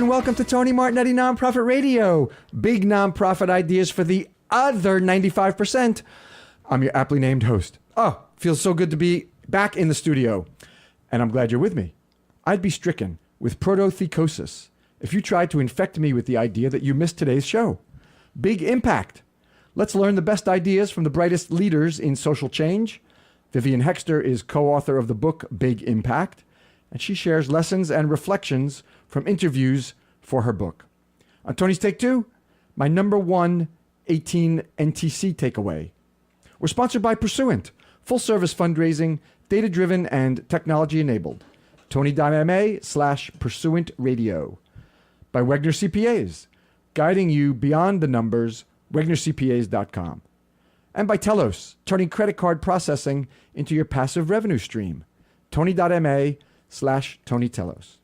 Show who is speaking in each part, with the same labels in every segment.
Speaker 1: and welcome to Tony Martignetti Nonprofit Radio. Big nonprofit ideas for the other 95%. I'm your aptly named host. Oh, feels so good to be back in the studio. And I'm glad you're with me. I'd be stricken with protothecosis if you tried to infect me with the idea that you missed today's show. Big impact. Let's learn the best ideas from the brightest leaders in social change. Vivien Hoexter is co-author of the book Big Impact, and she shares lessons and reflections from interviews for her book. On Tony's Take 2, my number one 18 NTC takeaway. We're sponsored by Pursuant, full-service fundraising, data-driven and technology-enabled. Tony.ma/Pursuant Radio. By Wegner CPAs, guiding you beyond the numbers, WegnerCPAs.com. And by Telos, turning credit card processing into your passive revenue stream. Tony.ma/Tony Telos.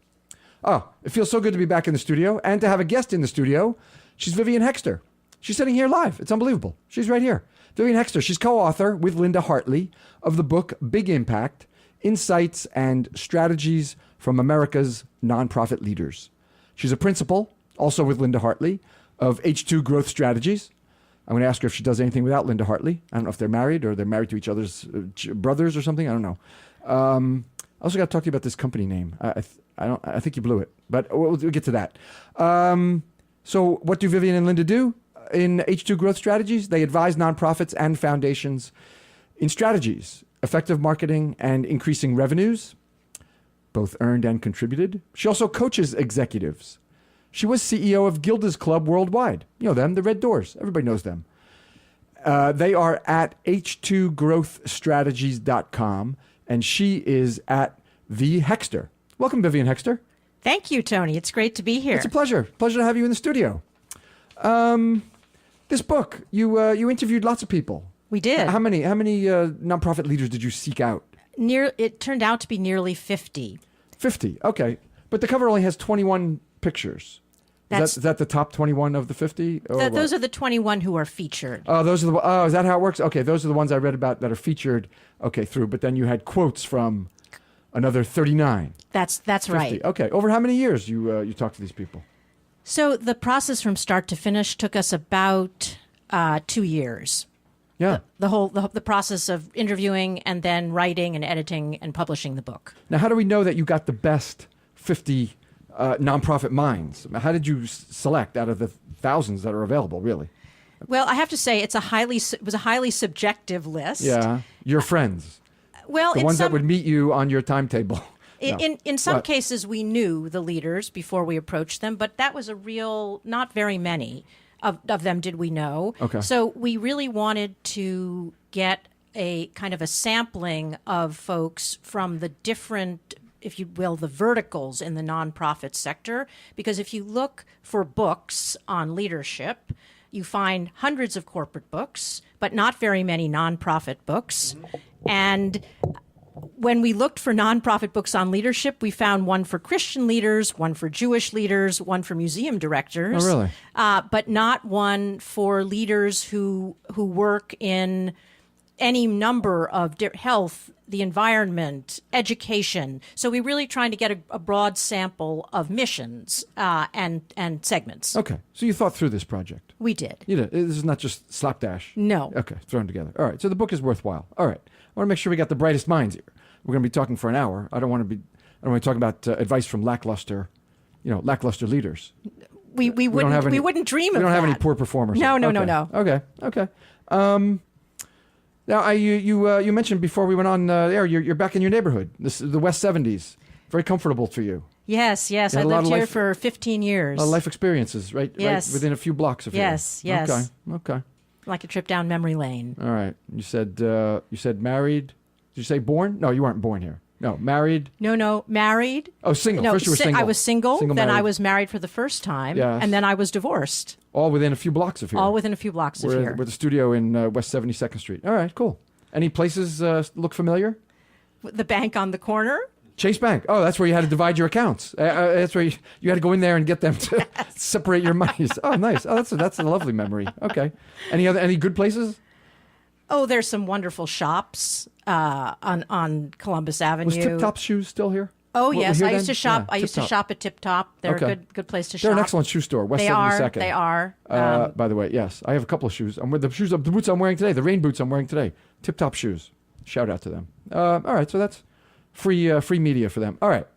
Speaker 1: Oh, it feels so good to be back in the studio and to have a guest in the studio. She's Vivien Hoexter. She's sitting here live. It's unbelievable. She's right here. Vivien Hoexter. She's co-author with Linda Hartley of the book Big Impact, Insights and Strategies from America's Nonprofit Leaders. She's a principal, also with Linda Hartley, of H2 Growth Strategies. I'm going to ask her if she does anything without Linda Hartley. I don't know if they're married or they're married to each other's brothers or something. I don't know. I also got to talk to you about this company name. I think you blew it, but we'll get to that. So what do Vivien and Linda do in H2 Growth Strategies? They advise nonprofits and foundations in strategies, effective marketing, and increasing revenues, both earned and contributed. She also coaches executives. She was CEO of Gilda's Club Worldwide. You know them, the Red Doors. Everybody knows them. They are at h2growthstrategies.com, and she is at the Hoexter. Welcome, Vivien Hoexter.
Speaker 2: Thank you, Tony. It's great to be here.
Speaker 1: It's a pleasure. Pleasure to have you in the studio. This book, you interviewed lots of people.
Speaker 2: We did.
Speaker 1: How many nonprofit leaders did you seek out?
Speaker 2: It turned out to be nearly 50.
Speaker 1: 50, okay. But the cover only has 21 pictures. Is that the top 21 of the 50?
Speaker 2: Those are the 21 who are featured.
Speaker 1: Oh, is that how it works? Okay, those are the ones I read about that are featured. Okay, through. But then you had quotes from another 39.
Speaker 2: That's 50. Right.
Speaker 1: Okay, over how many years you talked to these people?
Speaker 2: So the process from start to finish took us about 2 years.
Speaker 1: Yeah.
Speaker 2: The process of interviewing and then writing and editing and publishing the book.
Speaker 1: Now, how do we know that you got the best 50 nonprofit minds? How did you select out of the thousands that are available, really?
Speaker 2: Well, I have to say it was a highly subjective list.
Speaker 1: Yeah, your friends.
Speaker 2: Well,
Speaker 1: the ones that would meet you on your timetable.
Speaker 2: In some cases, we knew the leaders before we approached them, but that was not very many of them did we know.
Speaker 1: Okay.
Speaker 2: So we really wanted to get a kind of a sampling of folks from the different, if you will, the verticals in the nonprofit sector. Because if you look for books on leadership, you find hundreds of corporate books, but not very many nonprofit books. And when we looked for nonprofit books on leadership, we found one for Christian leaders, one for Jewish leaders, one for museum directors.
Speaker 1: Oh, really?
Speaker 2: But not one for leaders who work in any number of health, the environment, education. So we're really trying to get a broad sample of missions and segments.
Speaker 1: Okay. So you thought through this project.
Speaker 2: We did.
Speaker 1: You did. This is not just slapdash.
Speaker 2: No.
Speaker 1: Okay. Thrown together. All right. So the book is worthwhile. All right. I want to make sure we got the brightest minds here. We're going to be talking for an hour. I don't want to talk about advice from lackluster leaders.
Speaker 2: We wouldn't dream of that.
Speaker 1: We don't have any poor performers.
Speaker 2: No.
Speaker 1: Okay. Now, you mentioned before we went on air, you're back in your neighborhood. The West 70s. Very comfortable for you.
Speaker 2: Yes. I lived here for 15 years.
Speaker 1: A lot of life experiences, right?
Speaker 2: Yes.
Speaker 1: Right within a few blocks of here.
Speaker 2: Yes.
Speaker 1: Okay.
Speaker 2: Like a trip down memory lane.
Speaker 1: All right. You said married. Did you say born? No, you weren't born here. No, married.
Speaker 2: No, married.
Speaker 1: Oh, single.
Speaker 2: No,
Speaker 1: first you were single.
Speaker 2: I was single. Then
Speaker 1: married.
Speaker 2: I was married for the first time.
Speaker 1: Yes.
Speaker 2: And then I was divorced.
Speaker 1: All within a few blocks of here.
Speaker 2: All within a few blocks of here.
Speaker 1: We're the studio in West 72nd Street. All right, cool. Any places look familiar?
Speaker 2: The bank on the corner.
Speaker 1: Chase Bank. Oh, that's where you had to divide your accounts. That's where you had to go in there and get them to separate your monies. Oh, nice. Oh, that's a lovely memory. Okay. Any good places?
Speaker 2: Oh, there's some wonderful shops on Columbus Avenue.
Speaker 1: Was Tip Top Shoes still here?
Speaker 2: Oh,
Speaker 1: We're
Speaker 2: yes.
Speaker 1: here
Speaker 2: I used
Speaker 1: then?
Speaker 2: to shop.
Speaker 1: Yeah,
Speaker 2: I used to
Speaker 1: Tip Top.
Speaker 2: shop at Tip Top. They're
Speaker 1: Okay.
Speaker 2: a good place to shop.
Speaker 1: They're an excellent shoe store, West
Speaker 2: They
Speaker 1: 72nd.
Speaker 2: are.
Speaker 1: By the way, yes. I have a couple of shoes. The boots I'm wearing today, the rain boots I'm wearing today. Tip Top shoes. Shout out to them. All right, so that's free media for them. All right.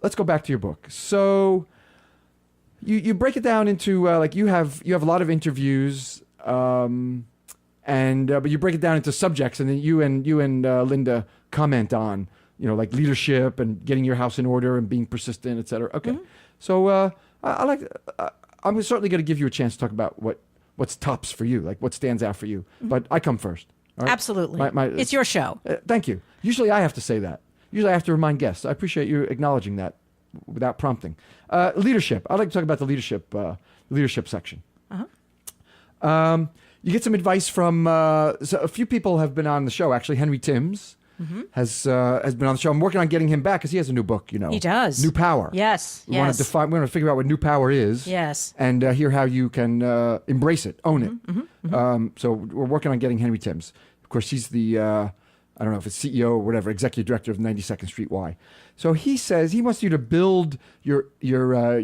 Speaker 1: Let's go back to your book. So you break it down into like you have a lot of interviews, but you break it down into subjects, and then you and Linda comment on like leadership and getting your house in order and being persistent, et cetera. Okay, so I'm certainly going to give you a chance to talk about what's tops for you, like what stands out for you. But I come first. All right?
Speaker 2: Absolutely. It's your show.
Speaker 1: Thank you. Usually I have to say that. Usually I have to remind guests. I appreciate you acknowledging that without prompting. Leadership. I'd like to talk about the leadership section.
Speaker 2: Uh-huh.
Speaker 1: You get some advice from so a few people have been on the show. Actually, Henry Timms has been on the show. I'm working on getting him back because he has a new book.
Speaker 2: He does.
Speaker 1: New Power.
Speaker 2: Yes.
Speaker 1: We want to define. We want to figure out what new power is.
Speaker 2: Yes.
Speaker 1: And hear how you can embrace it, own it. So we're working on getting Henry Timms. Of course, he's the I don't know if it's CEO or whatever, executive director of 92nd Street Y. So he says he wants you to build your EI,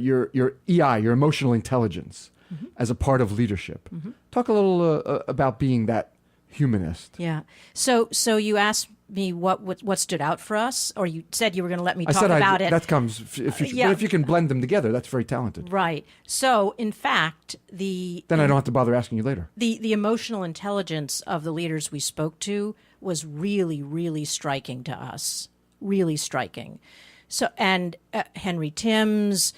Speaker 1: your emotional intelligence, as a part of leadership. Talk a little about being that humanist.
Speaker 2: Yeah. So you asked me what stood out for us, or you said you were going to let me talk about it.
Speaker 1: That comes if you can blend them together. That's very talented.
Speaker 2: Right. So in fact, then
Speaker 1: I don't have to bother asking you later.
Speaker 2: The emotional intelligence of the leaders we spoke to was really, really striking to us. Really striking. So, and Henry Timms,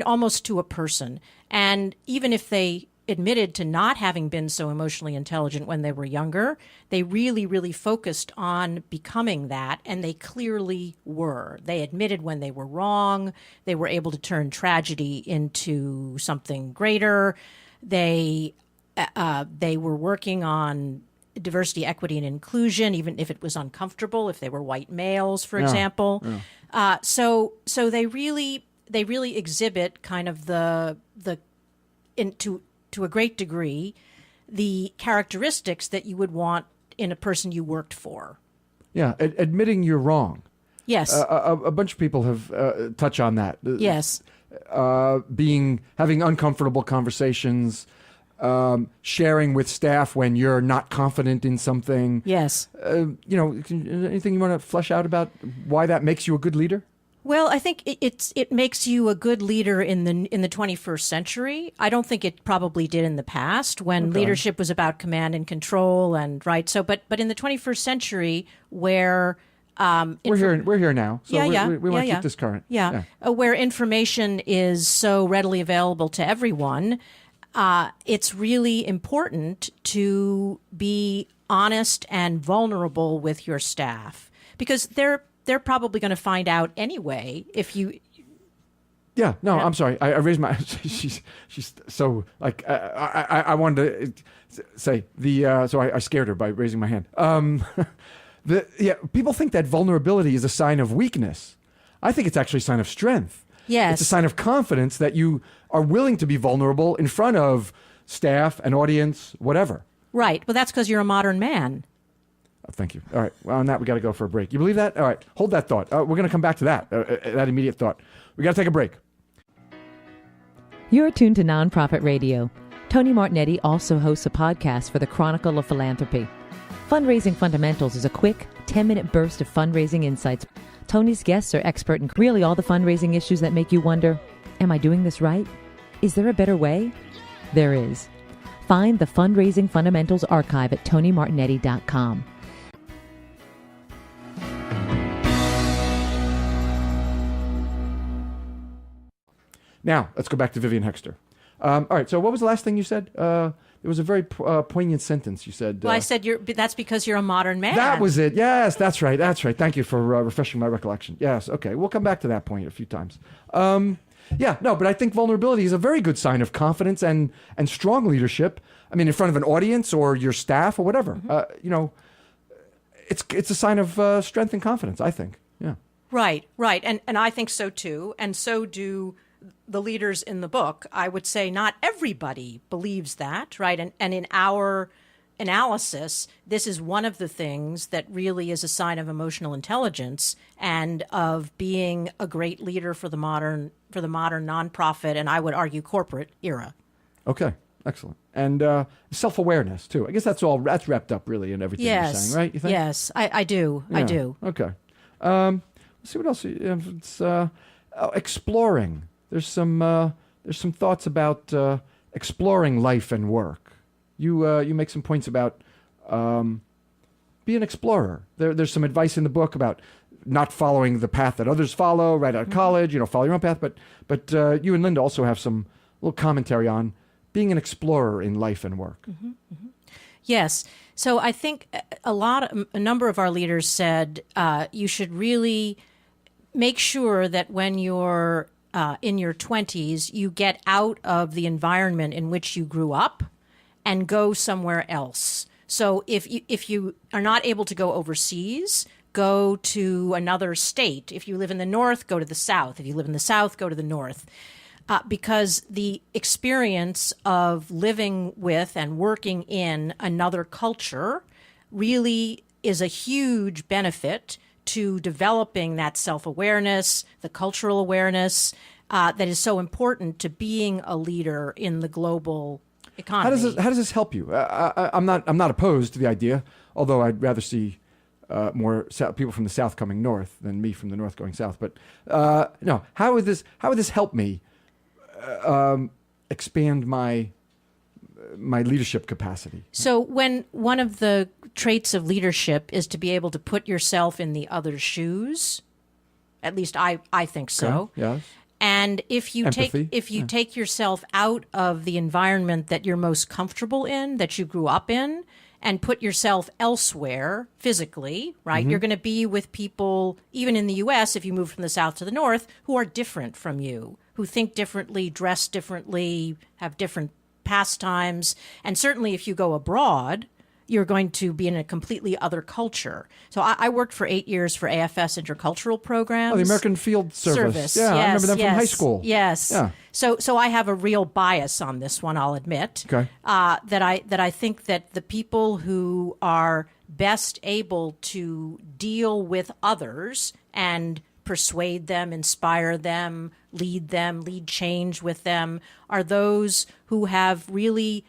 Speaker 2: almost to a person. And even if they admitted to not having been so emotionally intelligent when they were younger, they really, really focused on becoming that, and they clearly were. They admitted when they were wrong. They were able to turn tragedy into something greater. They were working on diversity, equity, and inclusion, even if it was uncomfortable, if they were white males, for example. Yeah. So they really exhibit kind of to a great degree, the characteristics that you would want in a person you worked for.
Speaker 1: Yeah, admitting you're wrong.
Speaker 2: Yes.
Speaker 1: A bunch of people have touched on that.
Speaker 2: Yes.
Speaker 1: Having uncomfortable conversations, sharing with staff when you're not confident in something.
Speaker 2: Yes.
Speaker 1: Anything you want to flesh out about why that makes you a good leader?
Speaker 2: Well, I think it makes you a good leader in the 21st century. I don't think it probably did in the past when leadership was about command and control and right. So, but in the 21st century, where
Speaker 1: we're here now. So we want to keep this current.
Speaker 2: Yeah. Where information is so readily available to everyone, it's really important to be honest and vulnerable with your staff because they're probably going to find out anyway if you.
Speaker 1: Yeah, no, I'm sorry. I raised my. She's so like I wanted to say so I scared her by raising my hand. People think that vulnerability is a sign of weakness. I think it's actually a sign of strength.
Speaker 2: Yes,
Speaker 1: it's a sign of confidence that you are willing to be vulnerable in front of staff, an audience, whatever.
Speaker 2: Right. Well, that's because you're a modern man.
Speaker 1: Thank you. All right. Well, on that, we got to go for a break. You believe that? All right. Hold that thought. We're going to come back to that immediate thought. We got to take a break.
Speaker 3: You're tuned to Nonprofit Radio. Tony Martignetti also hosts a podcast for the Chronicle of Philanthropy. Fundraising Fundamentals is a quick, 10-minute burst of fundraising insights. Tony's guests are expert in really all the fundraising issues that make you wonder, am I doing this right? Is there a better way? There is. Find the Fundraising Fundamentals archive at TonyMartignetti.com.
Speaker 1: Now, let's go back to Vivien Hoexter. All right, so what was the last thing you said? It was a very poignant sentence you said.
Speaker 2: Well, I said that's because you're a modern man.
Speaker 1: That was it. Yes, that's right. Thank you for refreshing my recollection. Yes, okay. We'll come back to that point a few times. But I think vulnerability is a very good sign of confidence and strong leadership. I mean, in front of an audience or your staff or whatever. Mm-hmm. It's a sign of strength and confidence, I think. Yeah.
Speaker 2: Right. And I think so too. And so do the leaders in the book. I would say not everybody believes that, right? And in our analysis, this is one of the things that really is a sign of emotional intelligence and of being a great leader for the modern nonprofit, and I would argue corporate era.
Speaker 1: Okay, excellent. And self-awareness too. I guess that's wrapped up really in everything you're saying, right? You think?
Speaker 2: Yes, I do.
Speaker 1: Yeah.
Speaker 2: I do.
Speaker 1: Okay. Let's see what else. It's exploring. There's some thoughts about exploring life and work. You make some points about be an explorer. There's some advice in the book about not following the path that others follow right out of college. Follow your own path. But you and Linda also have some little commentary on being an explorer in life and work.
Speaker 2: Mm-hmm, mm-hmm. Yes. So I think a number of our leaders said you should really make sure that when you're in your 20s, you get out of the environment in which you grew up and go somewhere else. So if you are not able to go overseas, go to another state. If you live in the north, go to the south. If you live in the south, go to the north. Because the experience of living with and working in another culture really is a huge benefit to developing that self-awareness, the cultural awareness that is so important to being a leader in the global economy.
Speaker 1: How does this help you? I'm not opposed to the idea, although I'd rather see more people from the south coming north than me from the north going south. But no, how would this help me expand my leadership capacity?
Speaker 2: So when one of the traits of leadership is to be able to put yourself in the other's shoes, at least I think so.
Speaker 1: Okay. Yes.
Speaker 2: And if you
Speaker 1: Empathy.
Speaker 2: take yourself out of the environment that you're most comfortable in, that you grew up in, and put yourself elsewhere physically, right? You're going to be with people, even in the U.S., if you move from the south to the north, who are different from you, who think differently, dress differently, have different pastimes. And certainly if you go abroad, you're going to be in a completely other culture. So I worked for 8 years for AFS intercultural programs.
Speaker 1: Oh, the American Field Service. Yeah,
Speaker 2: Yes,
Speaker 1: I remember them
Speaker 2: yes,
Speaker 1: from high school.
Speaker 2: Yes.
Speaker 1: Yeah.
Speaker 2: So I have a real bias on this one, I'll admit.
Speaker 1: Okay.
Speaker 2: That I think that the people who are best able to deal with others and persuade them, inspire them, lead change with them, are those who have really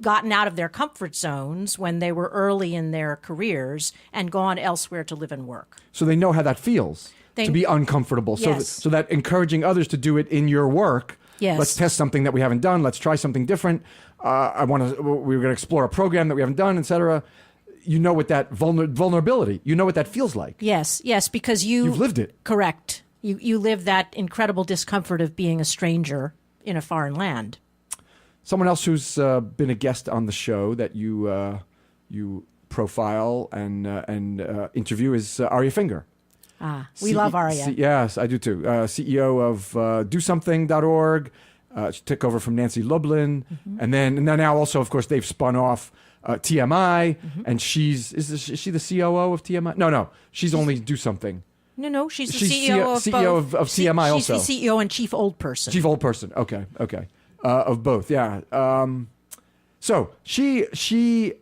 Speaker 2: gotten out of their comfort zones when they were early in their careers and gone elsewhere to live and work.
Speaker 1: So they know how that feels to be uncomfortable.
Speaker 2: Yes.
Speaker 1: So that encouraging others to do it in your work.
Speaker 2: Yes.
Speaker 1: Let's test something that we haven't done. Let's try something different. We're going to explore a program that we haven't done, etc. You know what that vulnerability, you know what that feels like.
Speaker 2: Yes, because
Speaker 1: you've lived it.
Speaker 2: Correct. You live that incredible discomfort of being a stranger in a foreign land.
Speaker 1: Someone else who's been a guest on the show that you profile and interview is Aria Finger.
Speaker 2: We love Aria.
Speaker 1: Yes, I do too. CEO of DoSomething.org. She took over from Nancy Lublin, and then now also, of course, they've spun off TMI, and is she the COO of TMI? No, she's only Do Something.
Speaker 2: No, she's the CEO
Speaker 1: of TMI also.
Speaker 2: She's the CEO and chief old person.
Speaker 1: Chief old person. Okay. Of both, yeah. So she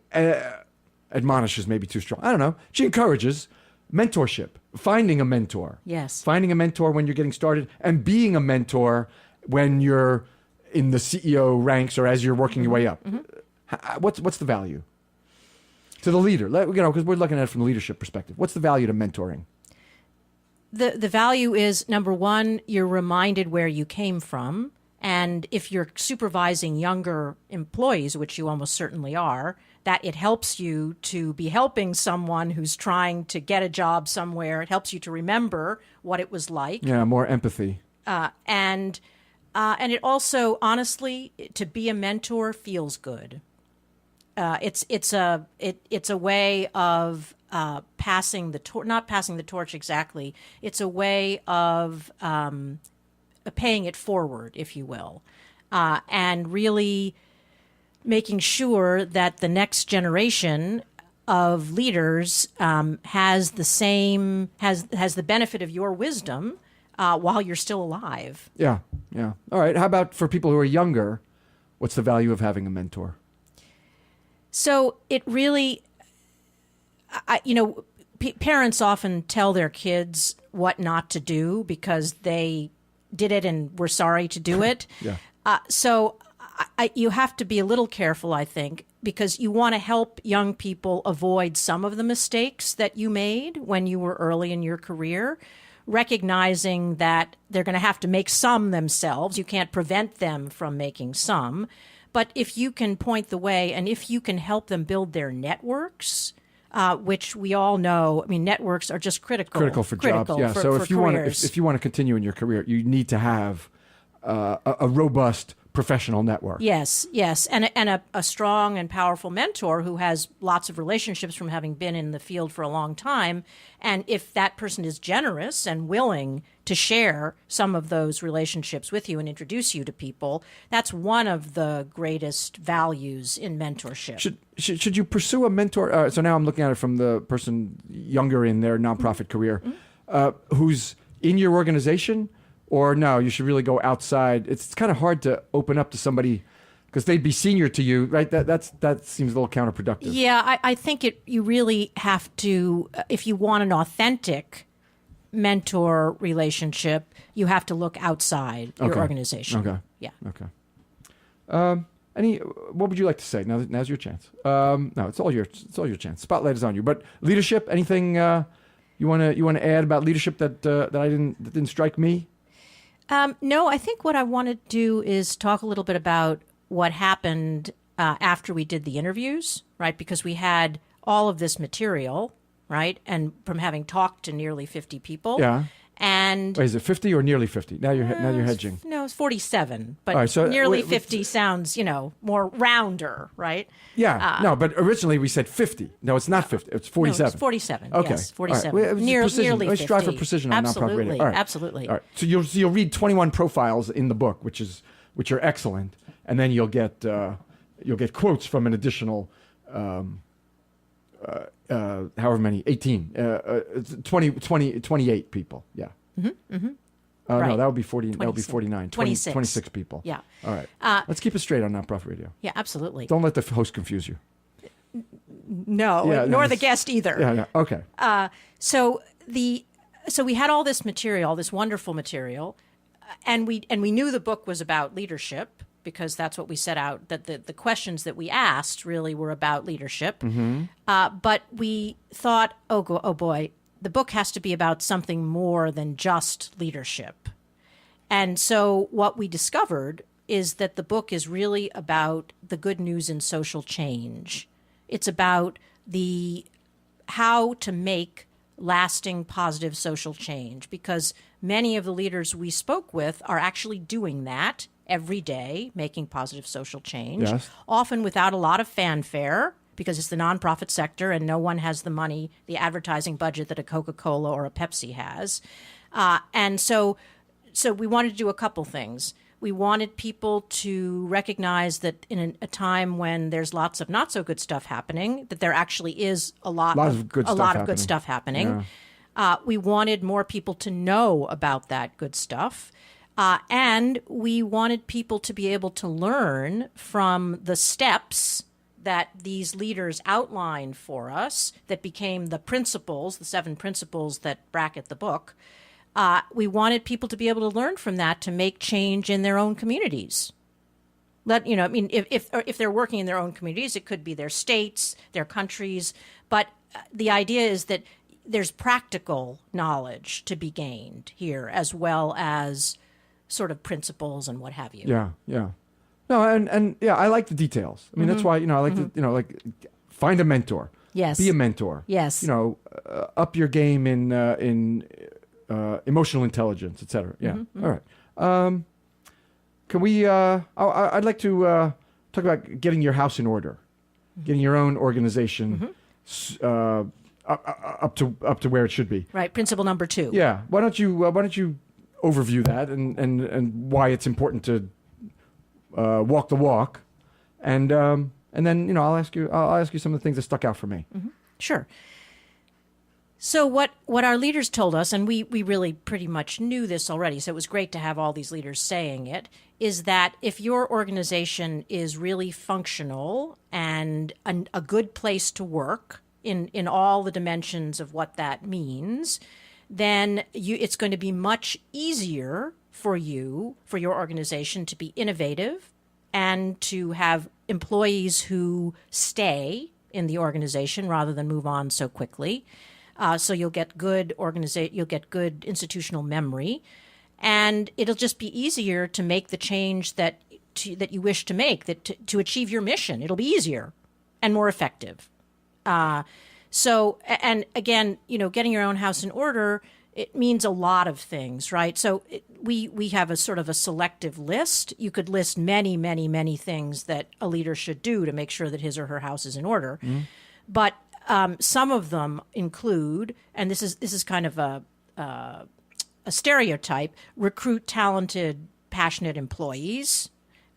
Speaker 1: admonishes, maybe too strong. I don't know. She encourages mentorship, finding a mentor.
Speaker 2: Yes.
Speaker 1: Finding a mentor when you're getting started, and being a mentor when you're in the CEO ranks or as you're working your way up. What's the value to the leader? Because we're looking at it from the leadership perspective. What's the value to mentoring?
Speaker 2: The value is, number one, you're reminded where you came from. And if you're supervising younger employees, which you almost certainly are, that it helps you to be helping someone who's trying to get a job somewhere. It helps you to remember what it was like. Yeah,
Speaker 1: more empathy.
Speaker 2: And it also, honestly, to be a mentor feels good. It's a way of passing the torch, not passing the torch exactly. It's a way of paying it forward, if you will, and really making sure that the next generation of leaders has the benefit of your wisdom while you're still alive.
Speaker 1: Yeah. All right. How about for people who are younger? What's the value of having a mentor?
Speaker 2: So it really, parents often tell their kids what not to do because they did it and were sorry to do it.
Speaker 1: Yeah.
Speaker 2: So you have to be a little careful, I think, because you want to help young people avoid some of the mistakes that you made when you were early in your career, recognizing that they're going to have to make some themselves. You can't prevent them from making some. But if you can point the way and if you can help them build their networks, which we all know, I mean, networks are just critical
Speaker 1: for jobs. Yeah. So if you want to continue in your career, you need to have a robust professional network.
Speaker 2: Yes, and a strong and powerful mentor who has lots of relationships from having been in the field for a long time. And if that person is generous and willing to share some of those relationships with you and introduce you to people, that's one of the greatest values in mentorship.
Speaker 1: Should you pursue a mentor? So now I'm looking at it from the person younger in their nonprofit career, who's in your organization. Or no, you should really go outside. It's kind of hard to open up to somebody because they'd be senior to you, right? That seems a little counterproductive.
Speaker 2: Yeah, I think you really have to, if you want an authentic mentor relationship, you have to look outside your organization.
Speaker 1: Okay.
Speaker 2: Yeah.
Speaker 1: Okay. What would you like to say? Now's your chance. No, it's all your chance. Spotlight is on you. But leadership, anything you want to add about leadership that didn't strike me?
Speaker 2: No, I think what I want to do is talk a little bit about what happened after we did the interviews, right? Because we had all of this material, right? And from having talked to nearly 50 people.
Speaker 1: Yeah.
Speaker 2: And
Speaker 1: wait, is it 50 or nearly 50? Now you're hedging.
Speaker 2: No, it's 47. But
Speaker 1: right, so
Speaker 2: nearly 50 sounds, more rounder, right?
Speaker 1: Yeah. No, but originally we said 50. No, it's not 50. It's 47.
Speaker 2: No, it's 47.
Speaker 1: Okay.
Speaker 2: Yes, 47.
Speaker 1: Right. Well,
Speaker 2: nearly 50.
Speaker 1: Let's strive for precision on Nonprofit Radio. All right.
Speaker 2: Absolutely.
Speaker 1: All right. So you'll read 21 profiles in the book, which are excellent, and then you'll get quotes from an additional however many, 18, 28 people. Yeah.
Speaker 2: Mm-hmm.
Speaker 1: Right. No, that would be
Speaker 2: 40.
Speaker 1: That would be 49. 26 people.
Speaker 2: Yeah.
Speaker 1: All right. Let's keep it straight on Nonprofit Radio.
Speaker 2: Yeah, absolutely.
Speaker 1: Don't let the host confuse you.
Speaker 2: No, nor the guest either.
Speaker 1: Yeah. Okay.
Speaker 2: So we had all this material, all this wonderful material, and we knew the book was about leadership because that's what we set out, that the questions that we asked really were about leadership.
Speaker 1: Mm-hmm.
Speaker 2: But we thought, oh boy, the book has to be about something more than just leadership. And so what we discovered is that the book is really about the good news in social change. It's about how to make lasting positive social change, because many of the leaders we spoke with are actually doing that every day, making positive social change,
Speaker 1: yes.
Speaker 2: Often without a lot of fanfare, because it's the nonprofit sector and no one has the money, the advertising budget that a Coca-Cola or a Pepsi has. And so we wanted to do a couple things. We wanted people to recognize that in a time when there's lots of not so good stuff happening, that there actually is a lot of good stuff happening. Yeah. We wanted more people to know about that good stuff. And we wanted people to be able to learn from the steps that these leaders outlined for us that became the principles, the 7 principles that bracket the book. We wanted people to be able to learn from that to make change in their own communities. If they're working in their own communities, it could be their states, their countries. But the idea is that there's practical knowledge to be gained here, as well as sort of principles and what have you.
Speaker 1: Yeah. No, and I like the details. I mean, that's why, I like to, find a mentor.
Speaker 2: Yes.
Speaker 1: Be a mentor.
Speaker 2: Yes.
Speaker 1: Up your game in emotional intelligence, et cetera. Yeah.
Speaker 2: Mm-hmm.
Speaker 1: All right. Can we, I'd like to talk about getting your house in order, getting your own organization up to where it should be.
Speaker 2: Right. Principle number 2.
Speaker 1: Yeah. Why don't you overview that and why it's important to walk the walk, and then I'll ask you some of the things that stuck out for me.
Speaker 2: Mm-hmm. Sure. So what our leaders told us, and we really pretty much knew this already, so it was great to have all these leaders saying it, is that if your organization is really functional and a good place to work in all the dimensions of what that means, then it's going to be much easier for your organization to be innovative and to have employees who stay in the organization rather than move on so quickly. So you'll get good institutional memory, and it'll just be easier to make the change that you wish to make, to achieve your mission. It'll be easier and more effective. So, and again, getting your own house in order, it means a lot of things, right? So we have a sort of a selective list. You could list many, many, many things that a leader should do to make sure that his or her house is in order. Mm-hmm. But some of them include, and this is kind of a stereotype: recruit talented, passionate employees,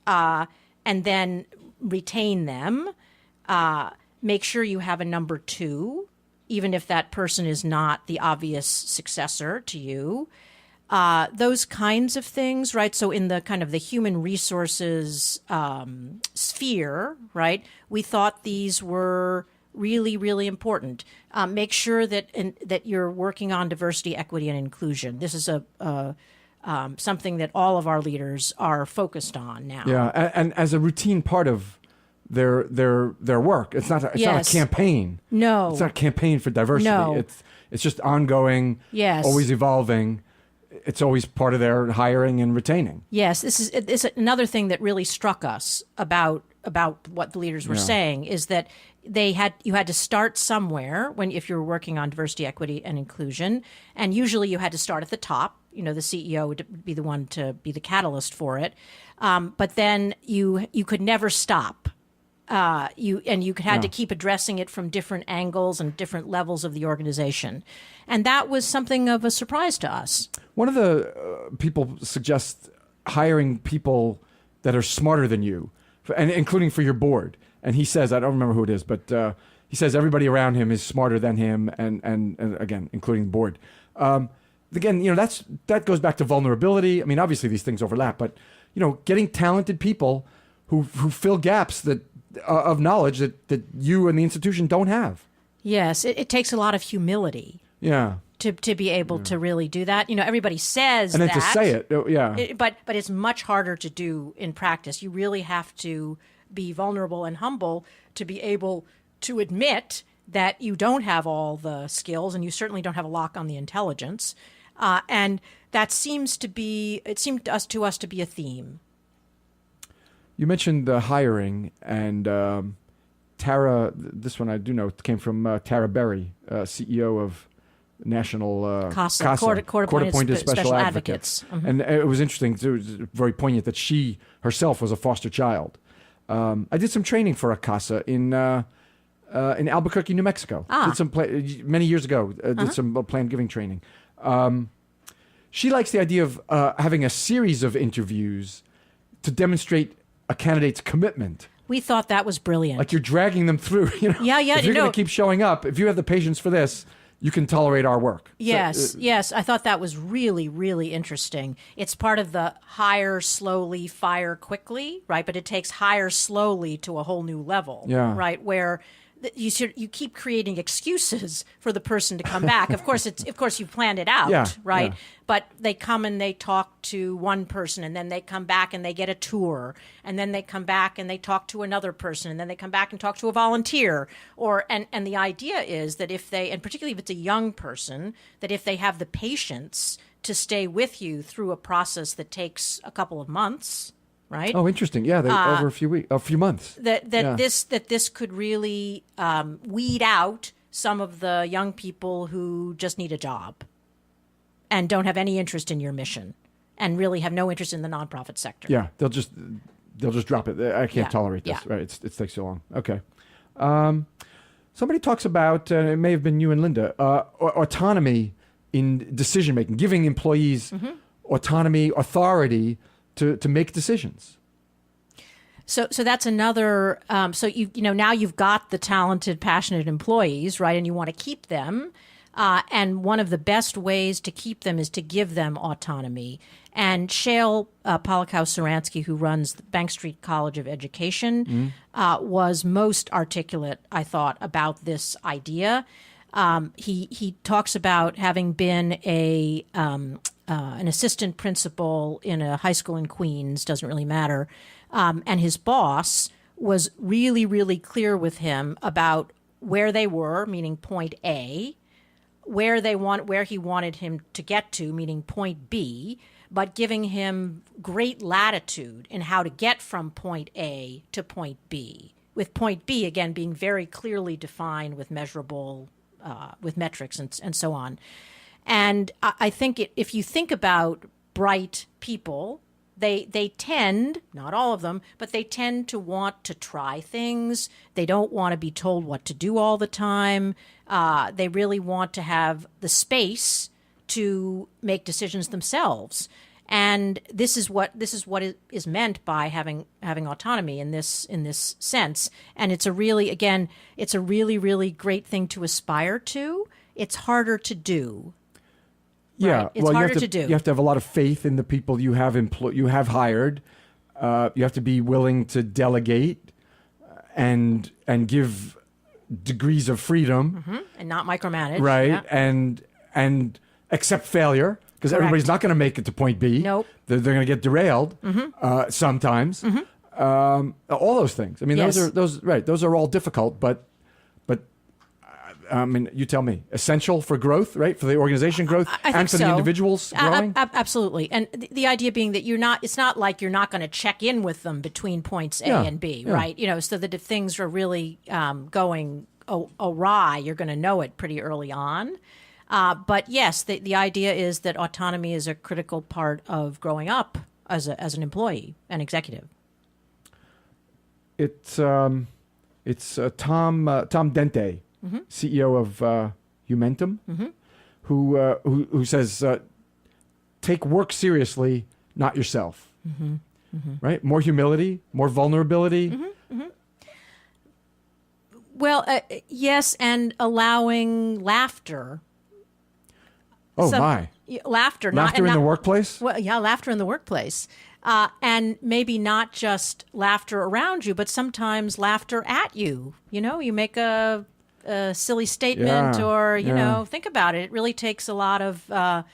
Speaker 2: and then retain them. Make sure you have a number two, even if that person is not the obvious successor to you. Those kinds of things, right? So in the kind of the human resources sphere, right, we thought these were really, really important. Make sure that you're working on diversity, equity, and inclusion. This is something that all of our leaders are focused on now.
Speaker 1: Yeah, and as a routine part of their work. It's not a campaign.
Speaker 2: No.
Speaker 1: It's not a campaign for diversity.
Speaker 2: No.
Speaker 1: It's just ongoing, always evolving. It's always part of their hiring and retaining.
Speaker 2: Yes, it's another thing that really struck us about what the leaders were saying, is that you had to start somewhere if you were working on diversity, equity, and inclusion, and usually you had to start at the top. The CEO would be the one to be the catalyst for it, but then you could never stop. You had to keep addressing it from different angles and different levels of the organization, and that was something of a surprise to us.
Speaker 1: One of the people suggests hiring people that are smarter than you, and including for your board. And he says, I don't remember who it is, but he says everybody around him is smarter than him, and again, including the board. Again, that goes back to vulnerability. I mean, obviously these things overlap, but getting talented people who fill gaps of knowledge that you and the institution don't have.
Speaker 2: Yes, it takes a lot of humility.
Speaker 1: Yeah.
Speaker 2: To be able to really do that. Everybody says that.
Speaker 1: And then to say it,
Speaker 2: But it's much harder to do in practice. You really have to be vulnerable and humble to be able to admit that you don't have all the skills, and you certainly don't have a lock on the intelligence. And that seemed to us to be a theme.
Speaker 1: You mentioned the hiring, and Tara, this one I do know, came from Tara Berry, CEO of National
Speaker 2: CASA, Court-Appointed Special Advocates. Mm-hmm.
Speaker 1: And it was interesting, it was very poignant that she herself was a foster child. I did some training for a CASA in Albuquerque, New Mexico. Did some many years ago. Did some planned giving training. She likes the idea of having a series of interviews to demonstrate a candidate's commitment.
Speaker 2: We thought that was brilliant.
Speaker 1: Like you're dragging them through.
Speaker 2: Yeah.
Speaker 1: If you're going to keep showing up, if you have the patience for this, you can tolerate our work.
Speaker 2: Yes, yes. I thought that was really, really interesting. It's part of the hire slowly, fire quickly, right? But it takes hire slowly to a whole new level, right? Where you keep creating excuses for the person to come back. Of course, you've planned it out, right? Yeah. But they come and they talk to one person, and then they come back and they get a tour, and then they come back and they talk to another person, and then they come back and talk to a volunteer. And the idea is that if they, and particularly if it's a young person, that if they have the patience to stay with you through a process that takes a couple of months. Right?
Speaker 1: Oh, interesting. Yeah, over a few months.
Speaker 2: This could really weed out some of the young people who just need a job and don't have any interest in your mission and really have no interest in the nonprofit sector.
Speaker 1: Yeah, they'll just drop it. I can't tolerate this. Yeah. Right? It takes so long. Okay. Somebody talks about it may have been you and Linda autonomy in decision making, giving employees autonomy, authority to make decisions.
Speaker 2: So that's another. So now you've got the talented, passionate employees, right, and you want to keep them. And one of the best ways to keep them is to give them autonomy. And Shale Polikow-Saransky, who runs the Bank Street College of Education, was most articulate, I thought, about this idea. He talks about having been an assistant principal in a high school in Queens, doesn't really matter, and his boss was really, really clear with him about where they were, meaning point A, where he wanted him to get to, meaning point B, but giving him great latitude in how to get from point A to point B, with point B, again, being very clearly defined with measurable, with metrics and so on. And I think if you think about bright people, they tend, not all of them, but they tend to want to try things. They don't want to be told what to do all the time. They really want to have the space to make decisions themselves. And this is what is meant by having autonomy in this sense. And it's a really really great thing to aspire to. It's harder to do.
Speaker 1: Yeah,
Speaker 2: right? It's harder to do.
Speaker 1: You have to have a lot of faith in the people you have you have hired. You have to be willing to delegate and give degrees of freedom,
Speaker 2: and not micromanage.
Speaker 1: Right,
Speaker 2: yeah.
Speaker 1: and accept failure, because everybody's not going to make it to point B.
Speaker 2: Nope.
Speaker 1: They're going to get derailed sometimes. All those things. I mean,
Speaker 2: Yes.
Speaker 1: those are all difficult, but I mean, you tell me. Essential for growth, right? For the organization growth
Speaker 2: I think
Speaker 1: and for the
Speaker 2: so.
Speaker 1: individuals growing?
Speaker 2: Absolutely. And the idea being that it's not like you're not going to check in with them between points A and B, right? So that if things are really going awry, you're going to know it pretty early on. But yes, the idea is that autonomy is a critical part of growing up as an employee and executive.
Speaker 1: It's Tom Dente, CEO of Humentum, who says, take work seriously, not yourself. Right? More humility, more vulnerability.
Speaker 2: Well, yes, and allowing laughter.
Speaker 1: Oh,
Speaker 2: my. Laughter.
Speaker 1: Laughter in the workplace?
Speaker 2: Well, yeah, laughter in the workplace. And maybe not just laughter around you, but sometimes laughter at you. You make a silly statement or, think about it. It really takes a lot of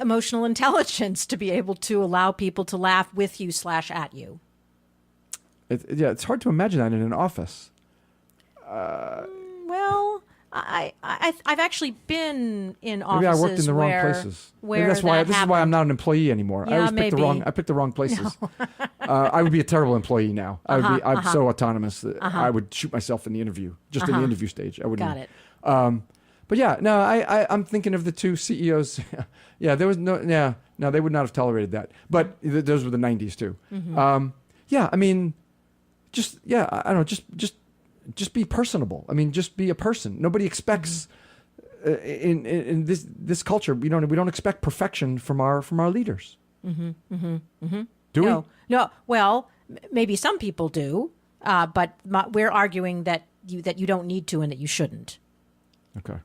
Speaker 2: emotional intelligence to be able to allow people to laugh with you / at you.
Speaker 1: It's hard to imagine that in an office.
Speaker 2: Well, I've actually been in offices.
Speaker 1: Maybe I worked in the wrong places.
Speaker 2: Where
Speaker 1: this is why I'm not an employee anymore.
Speaker 2: Yeah,
Speaker 1: I always picked the wrong places. I would be a terrible employee now. I'm so autonomous that I would shoot myself in the interview, just in the interview stage. I wouldn't.
Speaker 2: Got it.
Speaker 1: But yeah, no, I'm thinking of the two CEOs. Yeah, there was no, they would not have tolerated that. But those were the 90s too. Yeah, I mean, I don't know, just be personable. I mean, just be a person. Nobody expects in this culture. We don't expect perfection from our leaders. Do we?
Speaker 2: No. Well, maybe some people do, but we're arguing that you don't need to and that you shouldn't.
Speaker 1: Okay.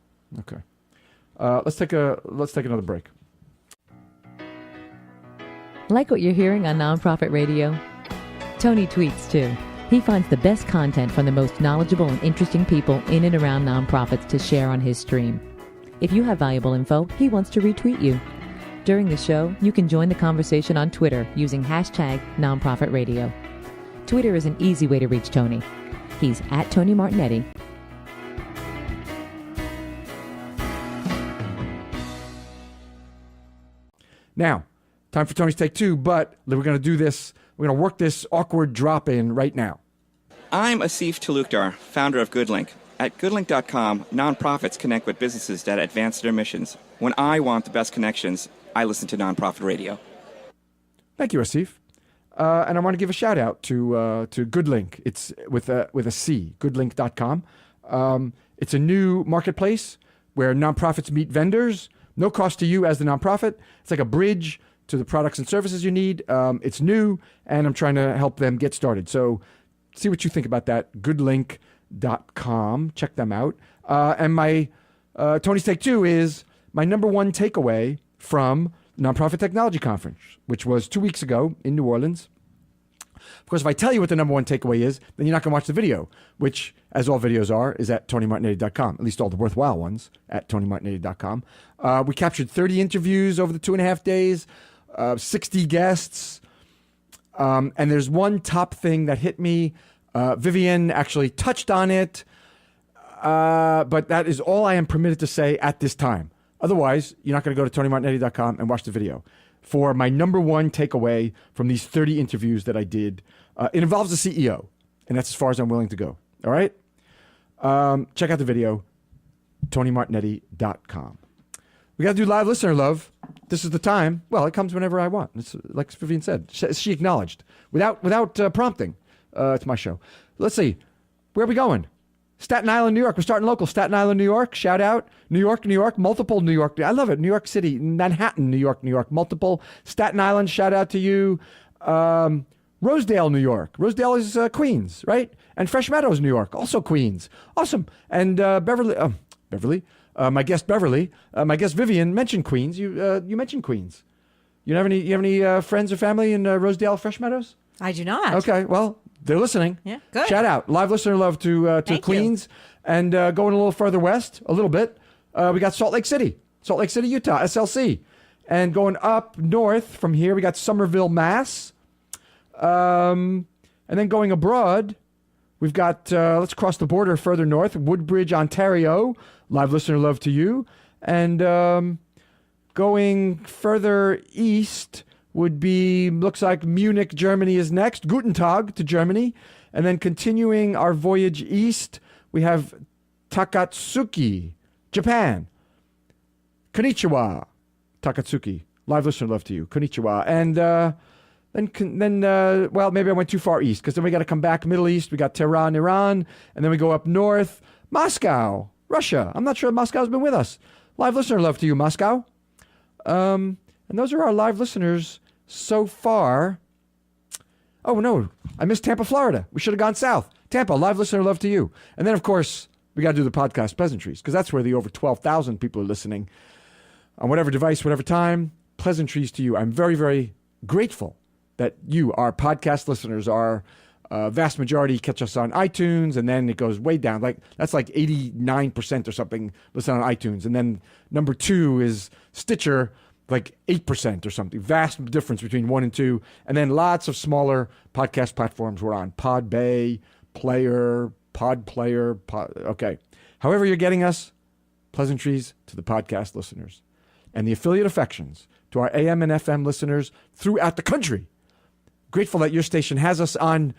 Speaker 1: Let's take another break.
Speaker 3: Like what you're hearing on Nonprofit Radio? Tony tweets too. He finds the best content from the most knowledgeable and interesting people in and around nonprofits to share on his stream. If you have valuable info, he wants to retweet you. During the show, you can join the conversation on Twitter using hashtag Nonprofit Radio. Twitter is an easy way to reach Tony. He's at Tony Martignetti.
Speaker 1: Now, time for Tony's Take 2, but we're going to do this. We're going to work this awkward drop in right now.
Speaker 4: I'm Asif Talukdar, founder of GoodLink. At goodlink.com, nonprofits connect with businesses that advance their missions. When I want the best connections, I listen to Nonprofit Radio.
Speaker 1: Thank you, Asif. And I want to give a shout out to GoodLink. It's with a C, goodlink.com. It's a new marketplace where nonprofits meet vendors. No cost to you as the nonprofit. It's like a bridge to the products and services you need. It's new, and I'm trying to help them get started. So see what you think about that. Goodlink.com. Check them out. And my Tony's Take 2 is my number one takeaway from Nonprofit Technology Conference, which was 2 weeks ago in New Orleans. Of course, if I tell you what the number one takeaway is, then you're not going to watch the video, which, as all videos are, is at TonyMartignetti.com, at least all the worthwhile ones at TonyMartignetti.com. We captured 30 interviews over the 2.5 days, 60 guests, and there's one top thing that hit me. Vivien actually touched on it, but that is all I am permitted to say at this time. Otherwise, you're not going to go to TonyMartignetti.com and watch the video. For my number one takeaway from these 30 interviews that I did, it involves the CEO, and that's as far as I'm willing to go. All right? Check out the video, TonyMartignetti.com. We got to do live listener love. This is the time. Well, it comes whenever I want. It's like Vivien said. She acknowledged without prompting. It's my show. Let's see. Where are we going? Staten Island, New York. We're starting local. Staten Island, New York. Shout out. New York. Multiple New York. I love it. New York City. Manhattan, New York. Multiple. Staten Island. Shout out to you. Rosedale, New York. Rosedale is Queens, right? And Fresh Meadows, New York. Also Queens. Awesome. And Beverly. My guest Beverly. My guest Vivien mentioned Queens. You mentioned Queens. You have any friends or family in Rosedale, Fresh Meadows?
Speaker 2: I do not.
Speaker 1: Okay. Well, they're listening.
Speaker 2: Yeah, good.
Speaker 1: Shout out. Live listener love to Queens. And going a little further west, a little bit, we got Salt Lake City, Utah, SLC. And going up north from here, we got Somerville, Mass. And then going abroad, we've got, let's cross the border further north, Woodbridge, Ontario. Live listener love to you. And going further east would be, looks like Munich, Germany is next. Guten Tag to Germany. And then continuing our voyage east, we have Takatsuki, Japan. Konnichiwa, Takatsuki. Live listener love to you. Konnichiwa. And then well, maybe I went too far east, because then we got to come back Middle East. We got Tehran, Iran. And then we go up north, Moscow, Russia. I'm not sure Moscow's been with us. Live listener love to you, Moscow. And those are our live listeners so far. Oh, no. I missed Tampa, Florida. We should have gone south. Tampa, live listener love to you. And then, of course, we got to do the podcast Pleasantries, because that's where the over 12,000 people are listening on whatever device, whatever time. Pleasantries to you. I'm very, very grateful that you, our podcast listeners, are vast majority catch us on iTunes, and then it goes way down. That's like 89% or something listen on iTunes. And then number 2 is Stitcher, like 8% or something. Vast difference between 1 and 2. And then lots of smaller podcast platforms we're on. Podbay, Player, Podplayer. Okay. However you're getting us, pleasantries to the podcast listeners. And the affiliate affections to our AM and FM listeners throughout the country. Grateful that your station has us on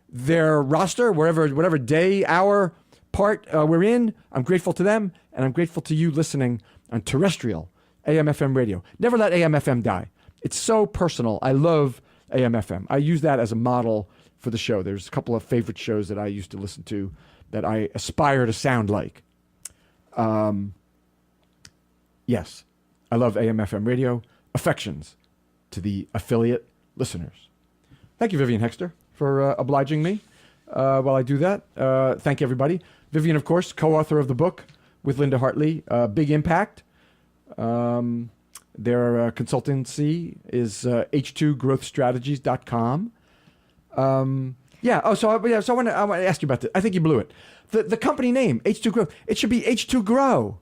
Speaker 1: their roster, whatever day, hour, part we're in. I'm grateful to them, and I'm grateful to you listening on terrestrial AM/FM radio. Never let AM/FM die. It's so personal. I love AM/FM. I use that as a model for the show. There's a couple of favorite shows that I used to listen to that I aspire to sound like. Yes, I love AM/FM radio. Affections to the affiliate listeners. Thank you, Vivien Hoexter, for obliging me while I do that. Thank you, everybody. Vivien, of course, co-author of the book with Linda Hartley, Big Impact. Their consultancy is h2growthstrategies.com. So I want to ask you about this. I think you blew it. The company name, H2 Growth, it should be H2 Grow.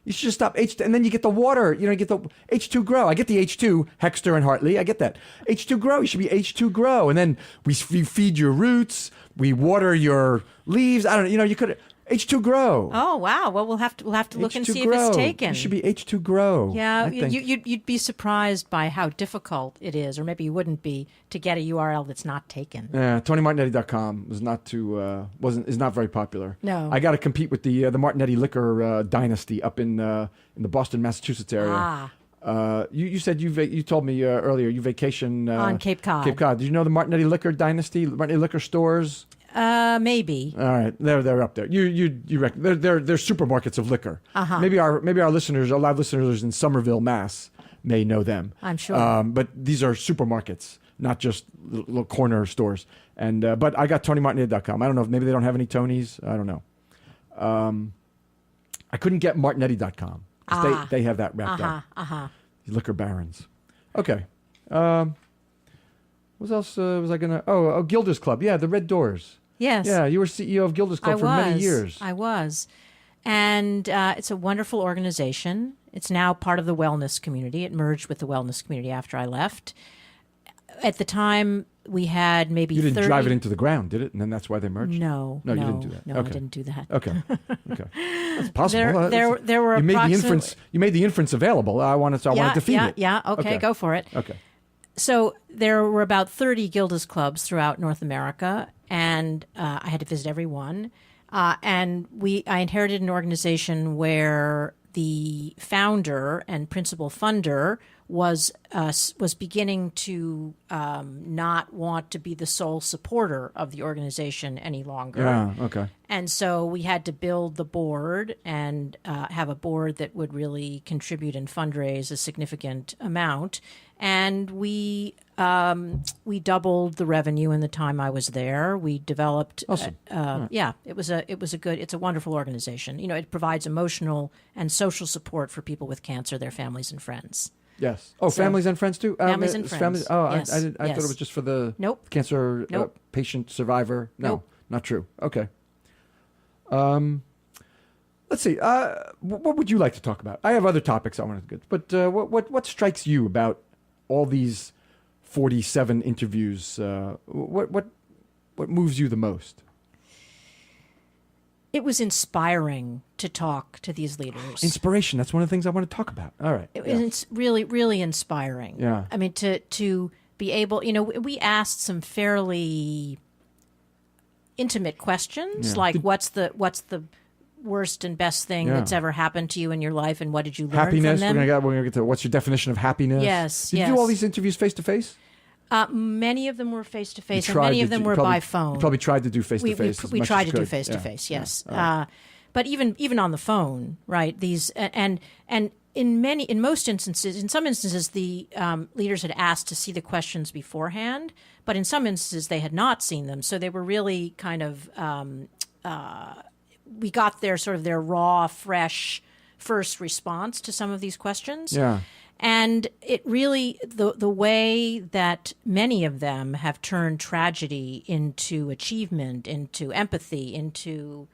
Speaker 1: You should just stop H2, and then you get the water, you get the H2 Grow. I get the H2, Hoexter and Hartley, I get that. H2 Grow, you should be H2 Grow. And then we feed your roots, we water your leaves. I don't know, you could, H2 Grow.
Speaker 2: Oh, wow. Well, we'll have to look and see
Speaker 1: Grow.
Speaker 2: if it's taken.
Speaker 1: It should be H2 Grow.
Speaker 2: Yeah, you'd be surprised by how difficult it is, or maybe you wouldn't be, to get a URL that's not taken.
Speaker 1: Yeah, TonyMartignetti.com is not very popular.
Speaker 2: No.
Speaker 1: I got to compete with the Martignetti liquor dynasty up in the Boston, Massachusetts area. You said you told me earlier you vacation
Speaker 2: on Cape Cod.
Speaker 1: Cape Cod. Did you know the Martignetti liquor dynasty, Martignetti liquor stores?
Speaker 2: Maybe.
Speaker 1: All right, they're up there. You reckon they're supermarkets of liquor.
Speaker 2: Uh-huh.
Speaker 1: Maybe our listeners, our live listeners in Somerville, Mass, may know them.
Speaker 2: I'm sure.
Speaker 1: But these are supermarkets, not just little corner stores. And but I got TonyMartignetti.com. I don't know if maybe they don't have any Tonys. I don't know. I couldn't get Martignetti.com. They have that wrapped up. Liquor barons. Okay. What else was I going to... Oh, Gilders Club. Yeah, the Red Doors.
Speaker 2: Yes.
Speaker 1: Yeah, you were CEO of Gilders Club for many years.
Speaker 2: I was. And it's a wonderful organization. It's now part of the wellness community. It merged with the wellness community after I left. At the time, we had maybe 30... You didn't
Speaker 1: drive it into the ground, did it? And then that's why they merged?
Speaker 2: No,
Speaker 1: you didn't do that.
Speaker 2: No,
Speaker 1: okay.
Speaker 2: I didn't do that.
Speaker 1: Okay. That's possible.
Speaker 2: There were
Speaker 1: you made the inference available. I wanted to feed it.
Speaker 2: Yeah, okay, go for it.
Speaker 1: Okay.
Speaker 2: So there were about 30 Gilders Clubs throughout North America, and I had to visit every one. And I inherited an organization where the founder and principal funder was beginning to not want to be the sole supporter of the organization any longer.
Speaker 1: Yeah, okay.
Speaker 2: And so we had to build the board and have a board that would really contribute and fundraise a significant amount. And we doubled the revenue in the time I was there. We developed.
Speaker 1: Awesome.
Speaker 2: It's a wonderful organization. It provides emotional and social support for people with cancer, their families and friends.
Speaker 1: Yes. Oh, families and friends too.
Speaker 2: Families and friends. Yes.
Speaker 1: I thought it was just for the cancer patient survivor. No,
Speaker 2: nope.
Speaker 1: Not true. Okay. Let's see. What would you like to talk about? I have other topics I want to get, but what strikes you about all these 47 interviews? What moves you the most?
Speaker 2: It was inspiring to talk to these leaders.
Speaker 1: Inspiration. That's one of the things I want to talk about. All right.
Speaker 2: It's really, really inspiring.
Speaker 1: Yeah.
Speaker 2: I mean, to be able, we asked some fairly intimate questions, like what's the worst and best thing that's ever happened to you in your life, and what did you learn
Speaker 1: happiness,
Speaker 2: from them?
Speaker 1: We're gonna get to what's your definition of happiness?
Speaker 2: Yes.
Speaker 1: Did you do all these interviews face to face?
Speaker 2: Many of them were face to face, and many of them were by phone.
Speaker 1: You probably tried to do face to face.
Speaker 2: We tried to do face to face, yes. Yeah. But even on the phone, right? These and in most instances, in some instances, the leaders had asked to see the questions beforehand, but in some instances they had not seen them, so they were really kind of. We got their raw, fresh first response to some of these questions.
Speaker 1: Yeah.
Speaker 2: And it really, the way that many of them have turned tragedy into achievement, into empathy, into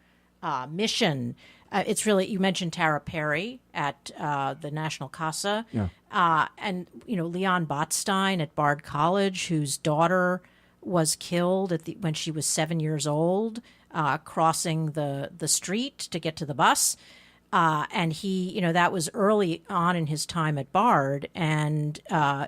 Speaker 2: mission. It's really, you mentioned Tara Perry at the National Casa.
Speaker 1: Yeah.
Speaker 2: And, Leon Botstein at Bard College, whose daughter was killed when she was 7 years old, crossing the street to get to the bus. And he, that was early on in his time at Bard, and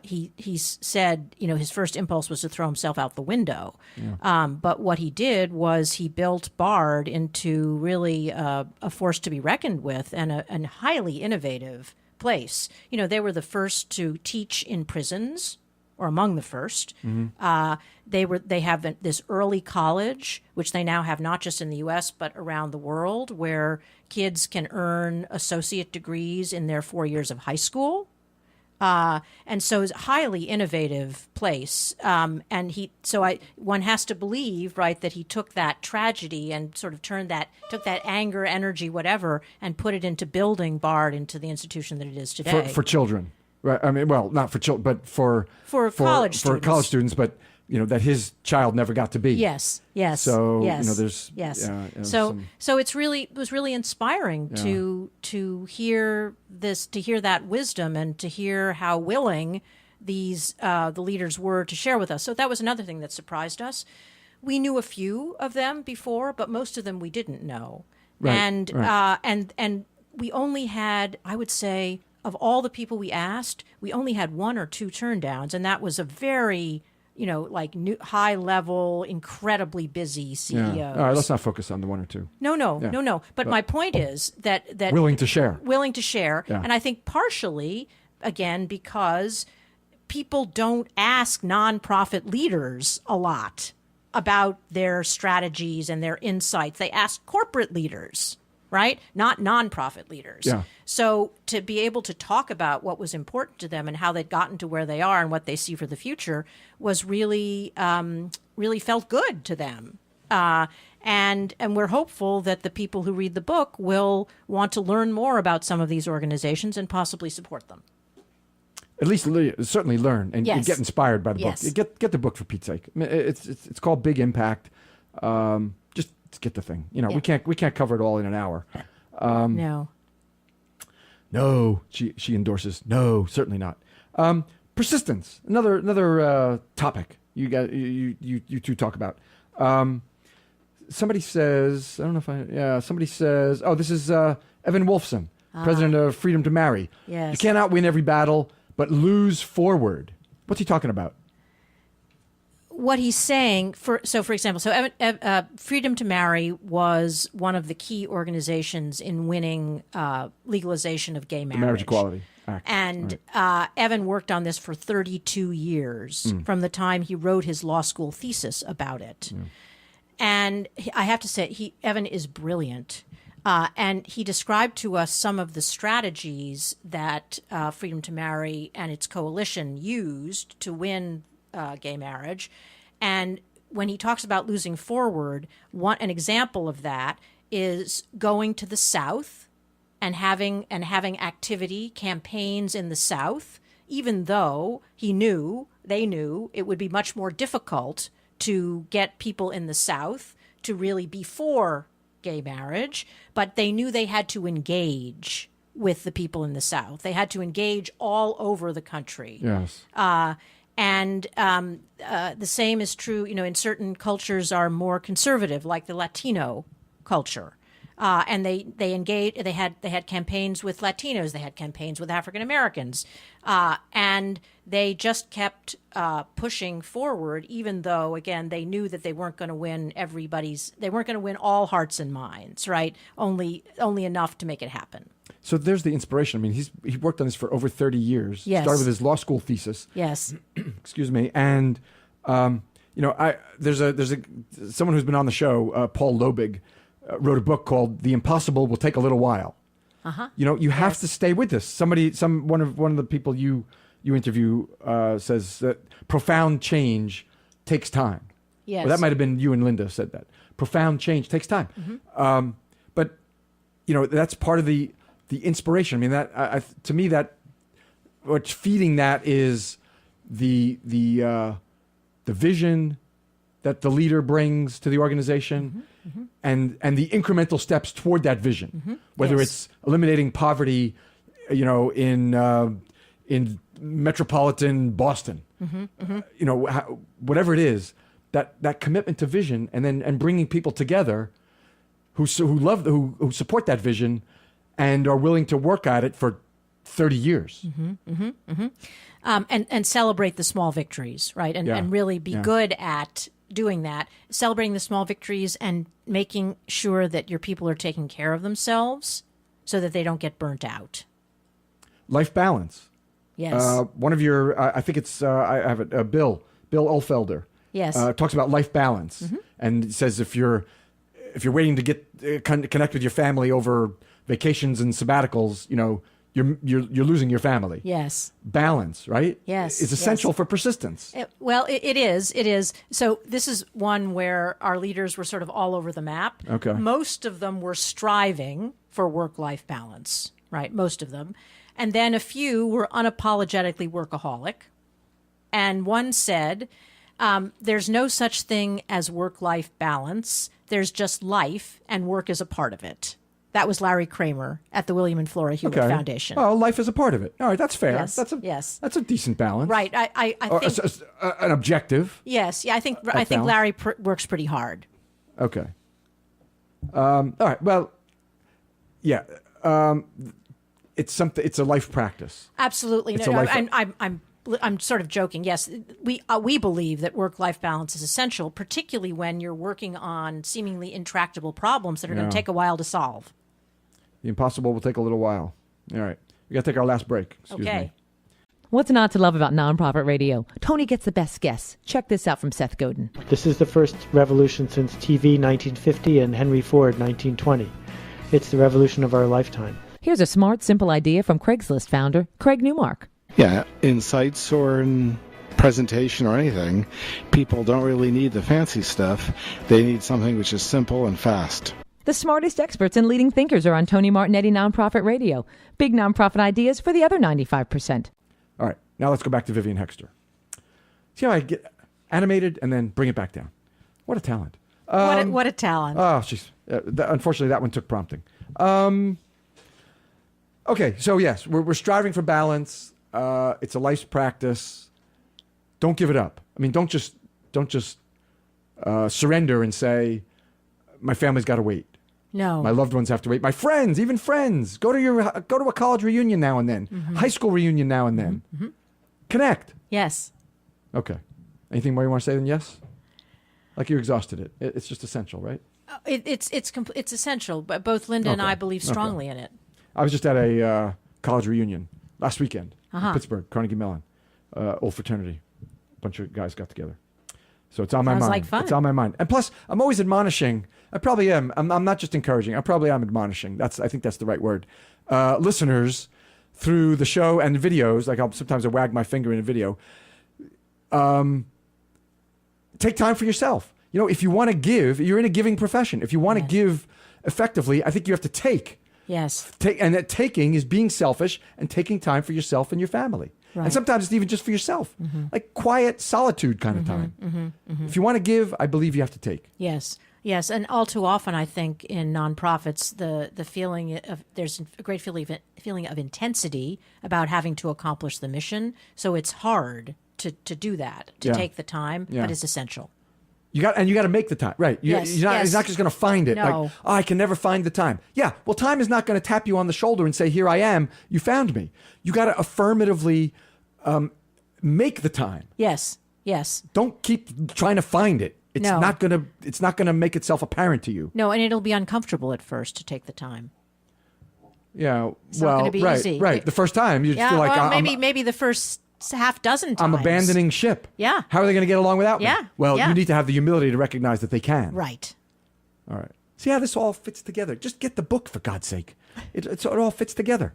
Speaker 2: he said, his first impulse was to throw himself out the window. Yeah. But what he did was he built Bard into really a force to be reckoned with, and a highly innovative place. They were the first to teach in prisons, or among the first. Mm-hmm. They have this early college, which they now have not just in the U.S. but around the world, where kids can earn associate degrees in their 4 years of high school. And so it's a highly innovative place. One has to believe, right, that he took that tragedy and sort of took that anger, energy, whatever, and put it into building Bard into the institution that it is today.
Speaker 1: For children. Right. I mean, well, not for children, but for college students, but that his child never got to be.
Speaker 2: Yes.
Speaker 1: So
Speaker 2: there's so it was really inspiring to hear this, to hear that wisdom, and to hear how willing the leaders were to share with us. So that was another thing that surprised us. We knew a few of them before, but most of them we didn't know.
Speaker 1: Right.
Speaker 2: And we only had, I would say, of all the people we asked, we only had one or two turndowns, and that was a very, high level, incredibly busy CEOs.
Speaker 1: Yeah. All right, let's not focus on the one or two.
Speaker 2: No. But my point is that
Speaker 1: willing to share,
Speaker 2: yeah. And I think partially, again, because people don't ask nonprofit leaders a lot about their strategies and their insights. They ask corporate leaders, right? Not nonprofit leaders.
Speaker 1: Yeah.
Speaker 2: So to be able to talk about what was important to them and how they'd gotten to where they are and what they see for the future was really, really felt good to them. And we're hopeful that the people who read the book will want to learn more about some of these organizations and possibly support them.
Speaker 1: At least certainly learn and
Speaker 2: Yes.
Speaker 1: get inspired by the
Speaker 2: Yes.
Speaker 1: book. Get the book for Pete's sake. I mean, it's called Big Impact. Just get the thing. You know,
Speaker 2: Yeah.
Speaker 1: we can't cover it all in an hour.
Speaker 2: No.
Speaker 1: No, she endorses. No, certainly not. Persistence. Another topic you two talk about. Somebody says, I don't know if somebody says, oh, this is Evan Wolfson, president of Freedom to Marry.
Speaker 2: Yes.
Speaker 1: You cannot win every battle, but lose forward. What's he talking about?
Speaker 2: What he's saying, for example, Freedom to Marry was one of the key organizations in winning legalization of gay marriage.
Speaker 1: The Marriage Equality Act.
Speaker 2: And Evan worked on this for 32 years from the time he wrote his law school thesis about it. Yeah. And I have to say, Evan is brilliant. And he described to us some of the strategies that Freedom to Marry and its coalition used to win gay marriage. And when he talks about losing forward, an example of that is going to the South and having activity, campaigns in the South, even though they knew it would be much more difficult to get people in the South to really be for gay marriage, but they knew they had to engage with the people in the South. They had to engage all over the country.
Speaker 1: Yes.
Speaker 2: And the same is true, in certain cultures are more conservative, like the Latino culture. And they engaged. They had campaigns with Latinos. They had campaigns with African Americans, and they just kept pushing forward. Even though, again, they knew that they weren't going to win They weren't going to win all hearts and minds. Right? Only enough to make it happen. So
Speaker 1: there's the inspiration. I mean, he worked on this for over 30 years.
Speaker 2: Yes.
Speaker 1: Started with his law school thesis.
Speaker 2: Yes.
Speaker 1: Excuse me. And there's someone who's been on the show, Paul Lobig. Wrote a book called "The Impossible Will Take a Little While." You have to stay with this. One of the people you interview says that profound change takes time.
Speaker 2: Yes.
Speaker 1: Well, that might have been you and Linda said that. Profound change takes time. But that's part of the inspiration. I mean, that to me, that what's feeding that is the vision that the leader brings to the organization. And the incremental steps toward that vision, whether it's eliminating poverty, in metropolitan Boston, whatever it is, that commitment to vision, and bringing people together who support that vision and are willing to work at it for 30 years.
Speaker 2: And celebrate the small victories, right? And really be good at doing that, celebrating the small victories and making sure that your people are taking care of themselves so that they don't get burnt out.
Speaker 1: Life balance.
Speaker 2: Yes.
Speaker 1: One of your, I think it's, I have it, Bill Ulfelder.
Speaker 2: Yes.
Speaker 1: Talks about life balance and says if you're waiting to get connect with your family over vacations and sabbaticals, you're losing your family.
Speaker 2: Yes.
Speaker 1: Balance, right?
Speaker 2: Yes.
Speaker 1: Is essential for persistence.
Speaker 2: It is. So this is one where our leaders were sort of all over the map.
Speaker 1: Okay.
Speaker 2: Most of them were striving for work-life balance, right? Most of them. And then a few were unapologetically workaholic. And one said, there's no such thing as work-life balance. There's just life, and work is a part of it. That was Larry Kramer at the William and Flora Hewitt Foundation.
Speaker 1: Oh, life is a part of it. All right, that's fair.
Speaker 2: Yes,
Speaker 1: That's a decent balance.
Speaker 2: Right. I think
Speaker 1: an objective.
Speaker 2: Yes. Yeah. I think Larry works pretty hard.
Speaker 1: Okay. All right. Well. Yeah. It's something. It's a life practice.
Speaker 2: Absolutely. I'm sort of joking. Yes, we believe that work-life balance is essential, particularly when you're working on seemingly intractable problems that are going to take a while to solve.
Speaker 1: The impossible will take a little while. All right. We got to take our last break. Excuse me.
Speaker 3: What's not to love about Nonprofit Radio? Tony gets the best guests. Check this out from Seth Godin.
Speaker 5: This is the first revolution since TV 1950 and Henry Ford 1920. It's the revolution of our lifetime.
Speaker 3: Here's a smart, simple idea from Craigslist founder Craig Newmark.
Speaker 6: Yeah, insights or presentation or anything. People don't really need the fancy stuff. They need something which is simple and fast.
Speaker 3: The smartest experts and leading thinkers are on Tony Martignetti Nonprofit Radio. Big nonprofit ideas for the other 95%.
Speaker 1: All right, now let's go back to Vivien Hoexter. See how I get animated and then bring it back down? What a talent.
Speaker 2: What a talent.
Speaker 1: Oh, she's unfortunately that one took prompting. Okay, so yes, we're striving for balance. It's a life's practice. Don't give it up. I mean, don't just surrender and say, my family's got to wait.
Speaker 2: No.
Speaker 1: My loved ones have to wait. My friends, even friends, go to a college reunion now and then, high school reunion now and then. Connect.
Speaker 2: Yes.
Speaker 1: Okay. Anything more you want to say than yes? Like you exhausted it. It's just essential, right?
Speaker 2: It's essential, but both Linda and I believe strongly in it.
Speaker 1: I was just at a college reunion last weekend in Pittsburgh, Carnegie Mellon, old fraternity. A bunch of guys got together. So it's on my mind.
Speaker 2: Sounds like fun.
Speaker 1: It's on my mind. And plus, I'm always admonishing. I probably am. I'm not just encouraging. I probably am admonishing. I think that's the right word. Listeners through the show and videos, like sometimes I wag my finger in a video. Take time for yourself. You know, if you want to give, you're in a giving profession. If you want to give effectively, I think you have to take.
Speaker 2: Yes.
Speaker 1: And that taking is being selfish and taking time for yourself and your family. Right. And sometimes it's even just for yourself, like quiet solitude kind of time. If you want to give, I believe you have to take.
Speaker 2: Yes. Yes, and all too often, I think in nonprofits, the feeling of there's a great feeling of intensity about having to accomplish the mission. So it's hard to do that, to take the time, but it's essential. You got to make the time, right? You're not just going to find it. No.
Speaker 1: Like, I can never find the time. Yeah, well, time is not going to tap you on the shoulder and say, "Here I am. You found me." You got to affirmatively make the time.
Speaker 2: Yes. Yes.
Speaker 1: Don't keep trying to find it. It's not gonna make itself apparent to you.
Speaker 2: No, and it'll be uncomfortable at first to take the time.
Speaker 1: Yeah,
Speaker 2: it's not gonna be easy.
Speaker 1: Right. The first time you feel like
Speaker 2: maybe the first half dozen times.
Speaker 1: I'm abandoning ship.
Speaker 2: Yeah.
Speaker 1: How are they going to get along without me?
Speaker 2: Yeah.
Speaker 1: Well,
Speaker 2: yeah.
Speaker 1: you need to have the humility to recognize that they can.
Speaker 2: Right.
Speaker 1: All right. See how this all fits together. Just get the book, for God's sake. It all fits together.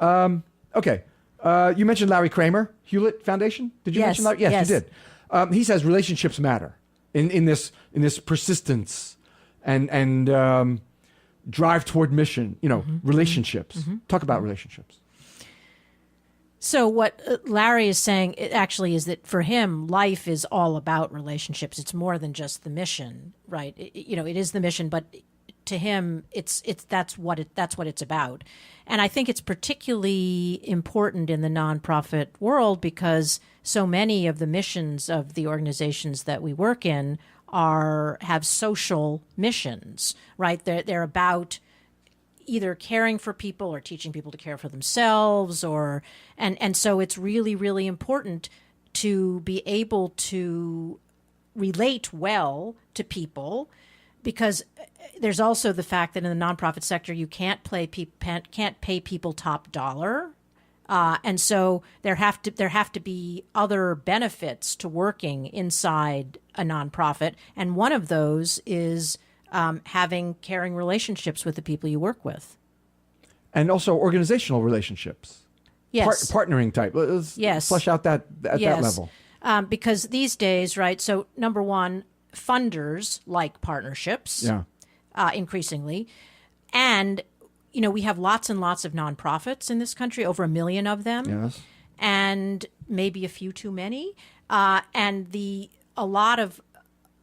Speaker 1: Okay. You mentioned Larry Kramer, Hewlett Foundation. Did you mention that? Yes, you did. He says relationships matter in this persistence and drive toward mission. You know, relationships. Talk about relationships.
Speaker 2: So what Larry is saying actually is that for him, life is all about relationships. It's more than just the mission, right? It is the mission, but to him, that's what it's about. And I think it's particularly important in the nonprofit world because so many of the missions of the organizations that we work in have social missions, right? They're about either caring for people or teaching people to care for themselves, and so it's really, really important to be able to relate well to people, because there's also the fact that in the nonprofit sector you can't pay people top dollar, and so there have to be other benefits to working inside a nonprofit, and one of those is having caring relationships with the people you work with. And
Speaker 1: also organizational relationships.
Speaker 2: Yes.
Speaker 1: Partnering type. Let's flesh out that level.
Speaker 2: Because these days, right, so number one, funders like partnerships increasingly. And, we have lots and lots of nonprofits in this country, over 1 million of them.
Speaker 1: Yes.
Speaker 2: And maybe a few too many. And a lot of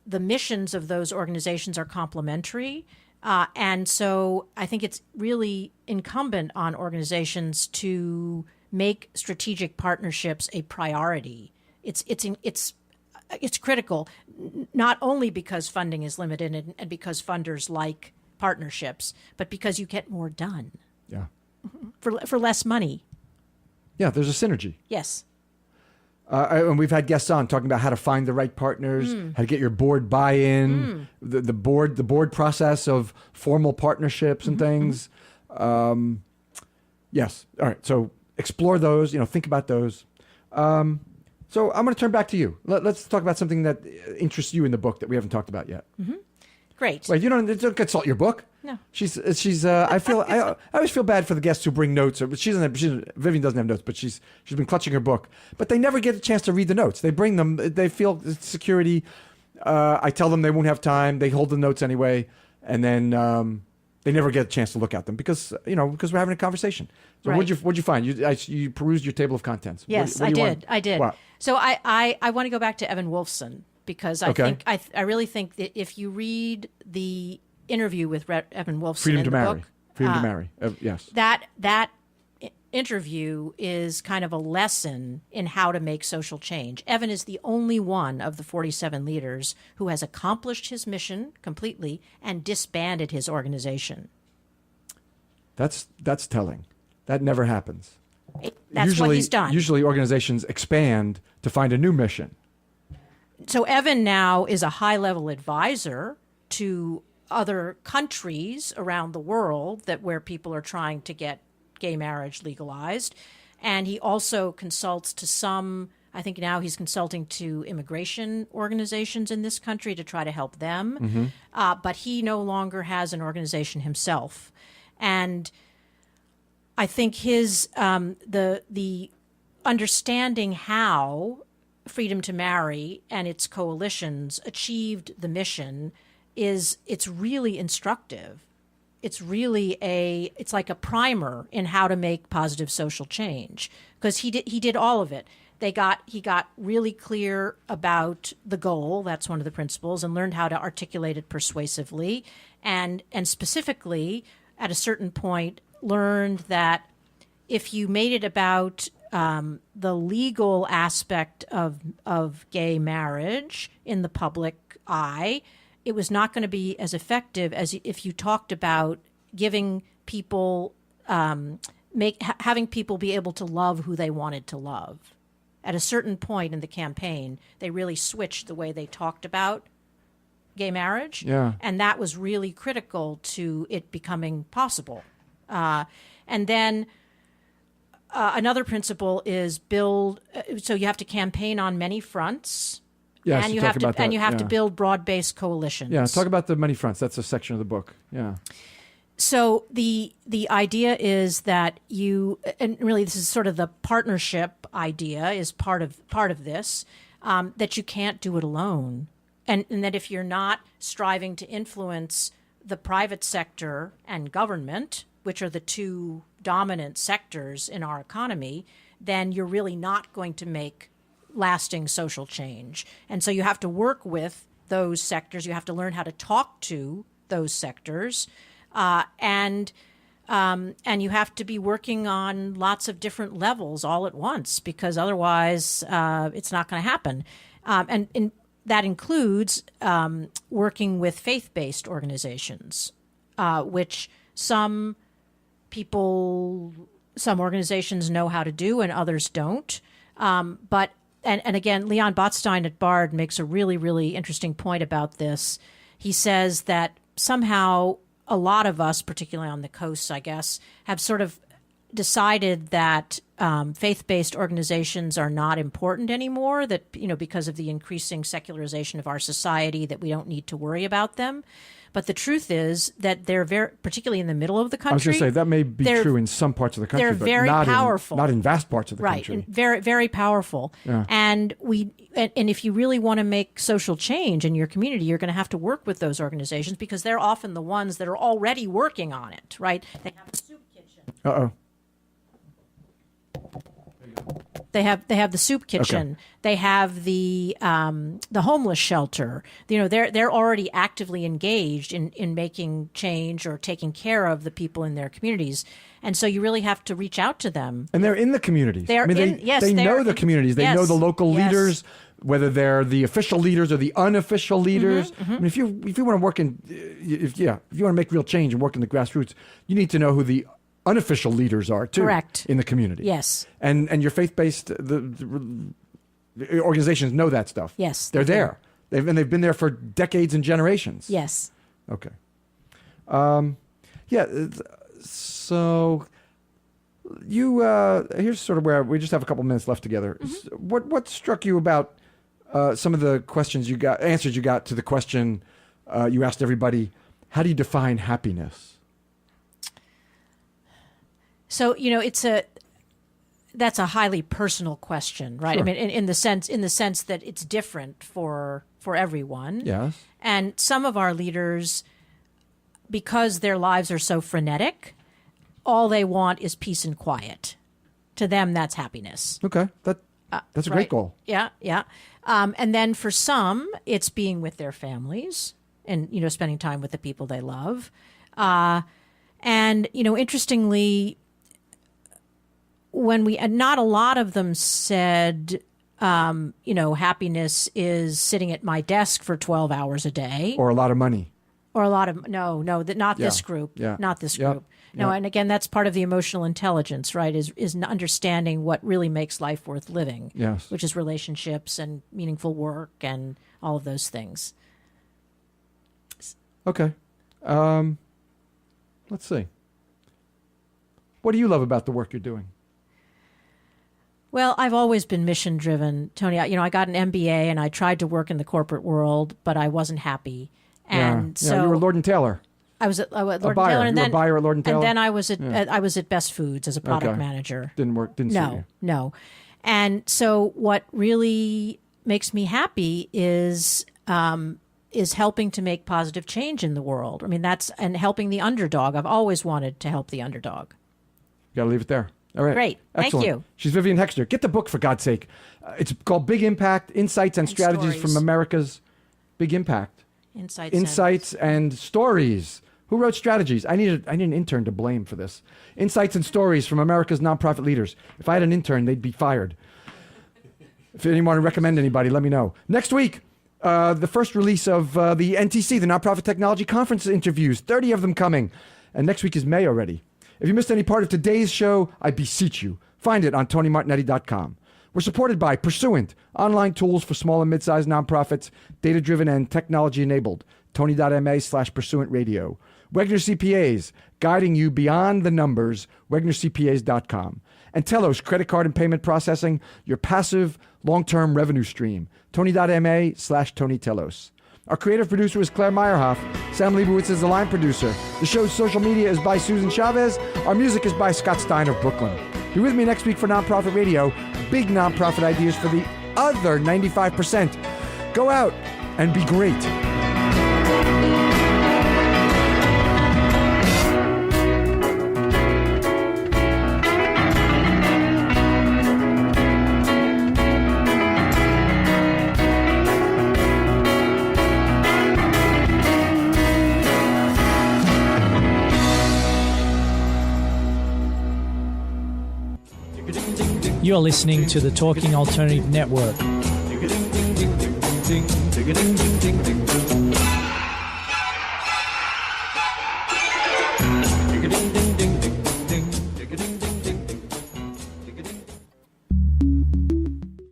Speaker 2: the missions of those organizations are complementary. And so I think it's really incumbent on organizations to make strategic partnerships a priority. It's critical, not only because funding is limited and because funders like partnerships, but because you get more done.
Speaker 1: Yeah.
Speaker 2: For less money.
Speaker 1: Yeah, there's a synergy.
Speaker 2: Yes.
Speaker 1: And we've had guests on talking about how to find the right partners, how to get your board buy-in, the board process of formal partnerships and things. Yes. All right. So explore those. Think about those. So I'm going to turn back to you. Let's talk about something that interests you in the book that we haven't talked about yet.
Speaker 2: Great.
Speaker 1: Wait, you don't consult your book.
Speaker 2: No.
Speaker 1: She's. I always feel bad for the guests who bring notes. But Vivien doesn't have notes, but she's been clutching her book. But they never get a chance to read the notes. They bring them. They feel security. I tell them they won't have time. They hold the notes anyway, and then they never get a chance to look at them because we're having a conversation. So
Speaker 2: Right.
Speaker 1: what'd you find? You perused your table of contents.
Speaker 2: Yes,
Speaker 1: what do you want?
Speaker 2: I did.
Speaker 1: What?
Speaker 2: So I want to go back to Evan Wolfson because I really think that if you read the interview with Evan Wolfson
Speaker 1: Freedom
Speaker 2: in
Speaker 1: to
Speaker 2: the
Speaker 1: marry.
Speaker 2: book,
Speaker 1: Freedom to marry. Yes.
Speaker 2: that interview is kind of a lesson in how to make social change. Evan is the only one of the 47 leaders who has accomplished his mission completely and disbanded his organization.
Speaker 1: That's telling. That never happens.
Speaker 2: That's what he's done.
Speaker 1: Usually organizations expand to find a new mission.
Speaker 2: So Evan now is a high-level advisor to other countries around the world where people are trying to get gay marriage legalized. And he also consults to some, I think now he's consulting to immigration organizations in this country to try to help them. But he no longer has an organization himself. And I think his the understanding how Freedom to Marry and its coalitions achieved the mission it's really instructive. It's really it's like a primer in how to make positive social change because he did all of it. He got really clear about the goal. That's one of the principles, and learned how to articulate it persuasively, and specifically at a certain point learned that if you made it about the legal aspect of gay marriage in the public eye, it was not going to be as effective as if you talked about giving people, having people be able to love who they wanted to love. At a certain point in the campaign, they really switched the way they talked about gay marriage.
Speaker 1: Yeah.
Speaker 2: And that was really critical to it becoming possible. And then another principle is so you have to campaign on many fronts.
Speaker 1: Yes,
Speaker 2: and you
Speaker 1: talk
Speaker 2: have to
Speaker 1: about that,
Speaker 2: have to
Speaker 1: yeah.
Speaker 2: build broad-based coalitions.
Speaker 1: Yeah, talk about the many fronts. That's a section of the book. Yeah.
Speaker 2: So the idea is that and really this is sort of the partnership idea is part of this, that you can't do it alone, and that if you're not striving to influence the private sector and government, which are the two dominant sectors in our economy, then you're really not going to make lasting social change. And so you have to work with those sectors. You have to learn how to talk to those sectors. And you have to be working on lots of different levels all at once, because otherwise it's not going to happen. And that includes working with faith-based organizations, which some organizations know how to do and others don't. But again, Leon Botstein at Bard makes a really, really interesting point about this. He says that somehow a lot of us, particularly on the coasts, I guess, have sort of decided that faith-based organizations are not important anymore, that, because of the increasing secularization of our society, that we don't need to worry about them. But the truth is that they're particularly in the middle of the country.
Speaker 1: I was going to say, that may be true in some parts of the country,
Speaker 2: they're
Speaker 1: but
Speaker 2: very powerful.
Speaker 1: Not in vast parts of the
Speaker 2: right,
Speaker 1: country.
Speaker 2: Right, very, very powerful.
Speaker 1: Yeah.
Speaker 2: And if you really want to make social change in your community, you're going to have to work with those organizations because they're often the ones that are already working on it, right? They have the soup kitchen.
Speaker 1: Uh-oh.
Speaker 2: They have the soup kitchen.
Speaker 1: Okay.
Speaker 2: They have the homeless shelter. They're already actively engaged in making change or taking care of the people in their communities. And so you really have to reach out to them.
Speaker 1: And they're in the communities. They know the communities. They know the local leaders, whether they're the official leaders or the unofficial leaders.
Speaker 2: Mm-hmm.
Speaker 1: I mean, if you want to work if you want to make real change and work in the grassroots, you need to know who the unofficial leaders are too.
Speaker 2: Correct.
Speaker 1: In the community.
Speaker 2: Yes.
Speaker 1: And your faith-based the organizations know that stuff.
Speaker 2: Yes.
Speaker 1: They're there. They've been there for decades and generations.
Speaker 2: Yes.
Speaker 1: Okay. So you here's sort of where we just have a couple minutes left together.
Speaker 2: Mm-hmm.
Speaker 1: What struck you about some of the answers you got to the question you asked everybody? How do you define happiness?
Speaker 2: So, that's a highly personal question, right?
Speaker 1: Sure.
Speaker 2: I mean, in the sense that it's different for everyone.
Speaker 1: Yes.
Speaker 2: And some of our leaders, because their lives are so frenetic, all they want is peace and quiet. To them, that's happiness.
Speaker 1: Okay. That's a great goal.
Speaker 2: Yeah, yeah. And then for some, it's being with their families and, spending time with the people they love. And, interestingly, not a lot of them said, happiness is sitting at my desk for 12 hours a day.
Speaker 1: Or a lot of money.
Speaker 2: Or a lot of, not this group.
Speaker 1: Yeah.
Speaker 2: Not this
Speaker 1: Yep.
Speaker 2: group. No, and again, that's part of the emotional intelligence, right, is understanding what really makes life worth living.
Speaker 1: Yes.
Speaker 2: Which is relationships and meaningful work and all of those things.
Speaker 1: Okay. Let's see. What do you love about the work you're doing?
Speaker 2: Well, I've always been mission driven, Tony. I got an MBA and I tried to work in the corporate world, but I wasn't happy. And so
Speaker 1: you were Lord and Taylor.
Speaker 2: I was at Lord
Speaker 1: A buyer.
Speaker 2: and Taylor, and
Speaker 1: You were
Speaker 2: then
Speaker 1: a buyer at Lord and Taylor?
Speaker 2: And then I was at Best Foods as a product manager.
Speaker 1: Didn't work. Didn't suit you.
Speaker 2: No. And so what really makes me happy is helping to make positive change in the world. I mean, and helping the underdog. I've always wanted to help the underdog.
Speaker 1: You got to leave it there. All right.
Speaker 2: Great. Thank
Speaker 1: Excellent.
Speaker 2: you.
Speaker 1: She's Vivien Hoexter. Get the book, for God's sake. It's called Big Impact, Insights and Strategies
Speaker 2: Stories.
Speaker 1: from America's Big Impact.
Speaker 2: Insights
Speaker 1: and Stories. Who wrote strategies? I need an intern to blame for this. Insights and Stories from America's Nonprofit Leaders. If I had an intern, they'd be fired. If anyone want to recommend anybody, let me know. Next week, the first release of the NTC, the Nonprofit Technology Conference interviews. 30 of them coming. And next week is May already. If you missed any part of today's show, I beseech you, find it on TonyMartignetti.com. We're supported by Pursuant, online tools for small and mid-sized nonprofits, data-driven and technology-enabled. Tony.ma/Pursuant Radio. Wegner CPAs, guiding you beyond the numbers, WegnerCPAs.com. And Telos, credit card and payment processing, your passive long-term revenue stream. Tony.ma/Tony Telos. Our creative producer is Claire Meyerhoff. Sam Leibowitz is the line producer. The show's social media is by Susan Chavez. Our music is by Scott Stein of Brooklyn. Be with me next week for Nonprofit Radio. Big nonprofit ideas for the other 95%. Go out and be great.
Speaker 7: You're listening to the Talking Alternative Network.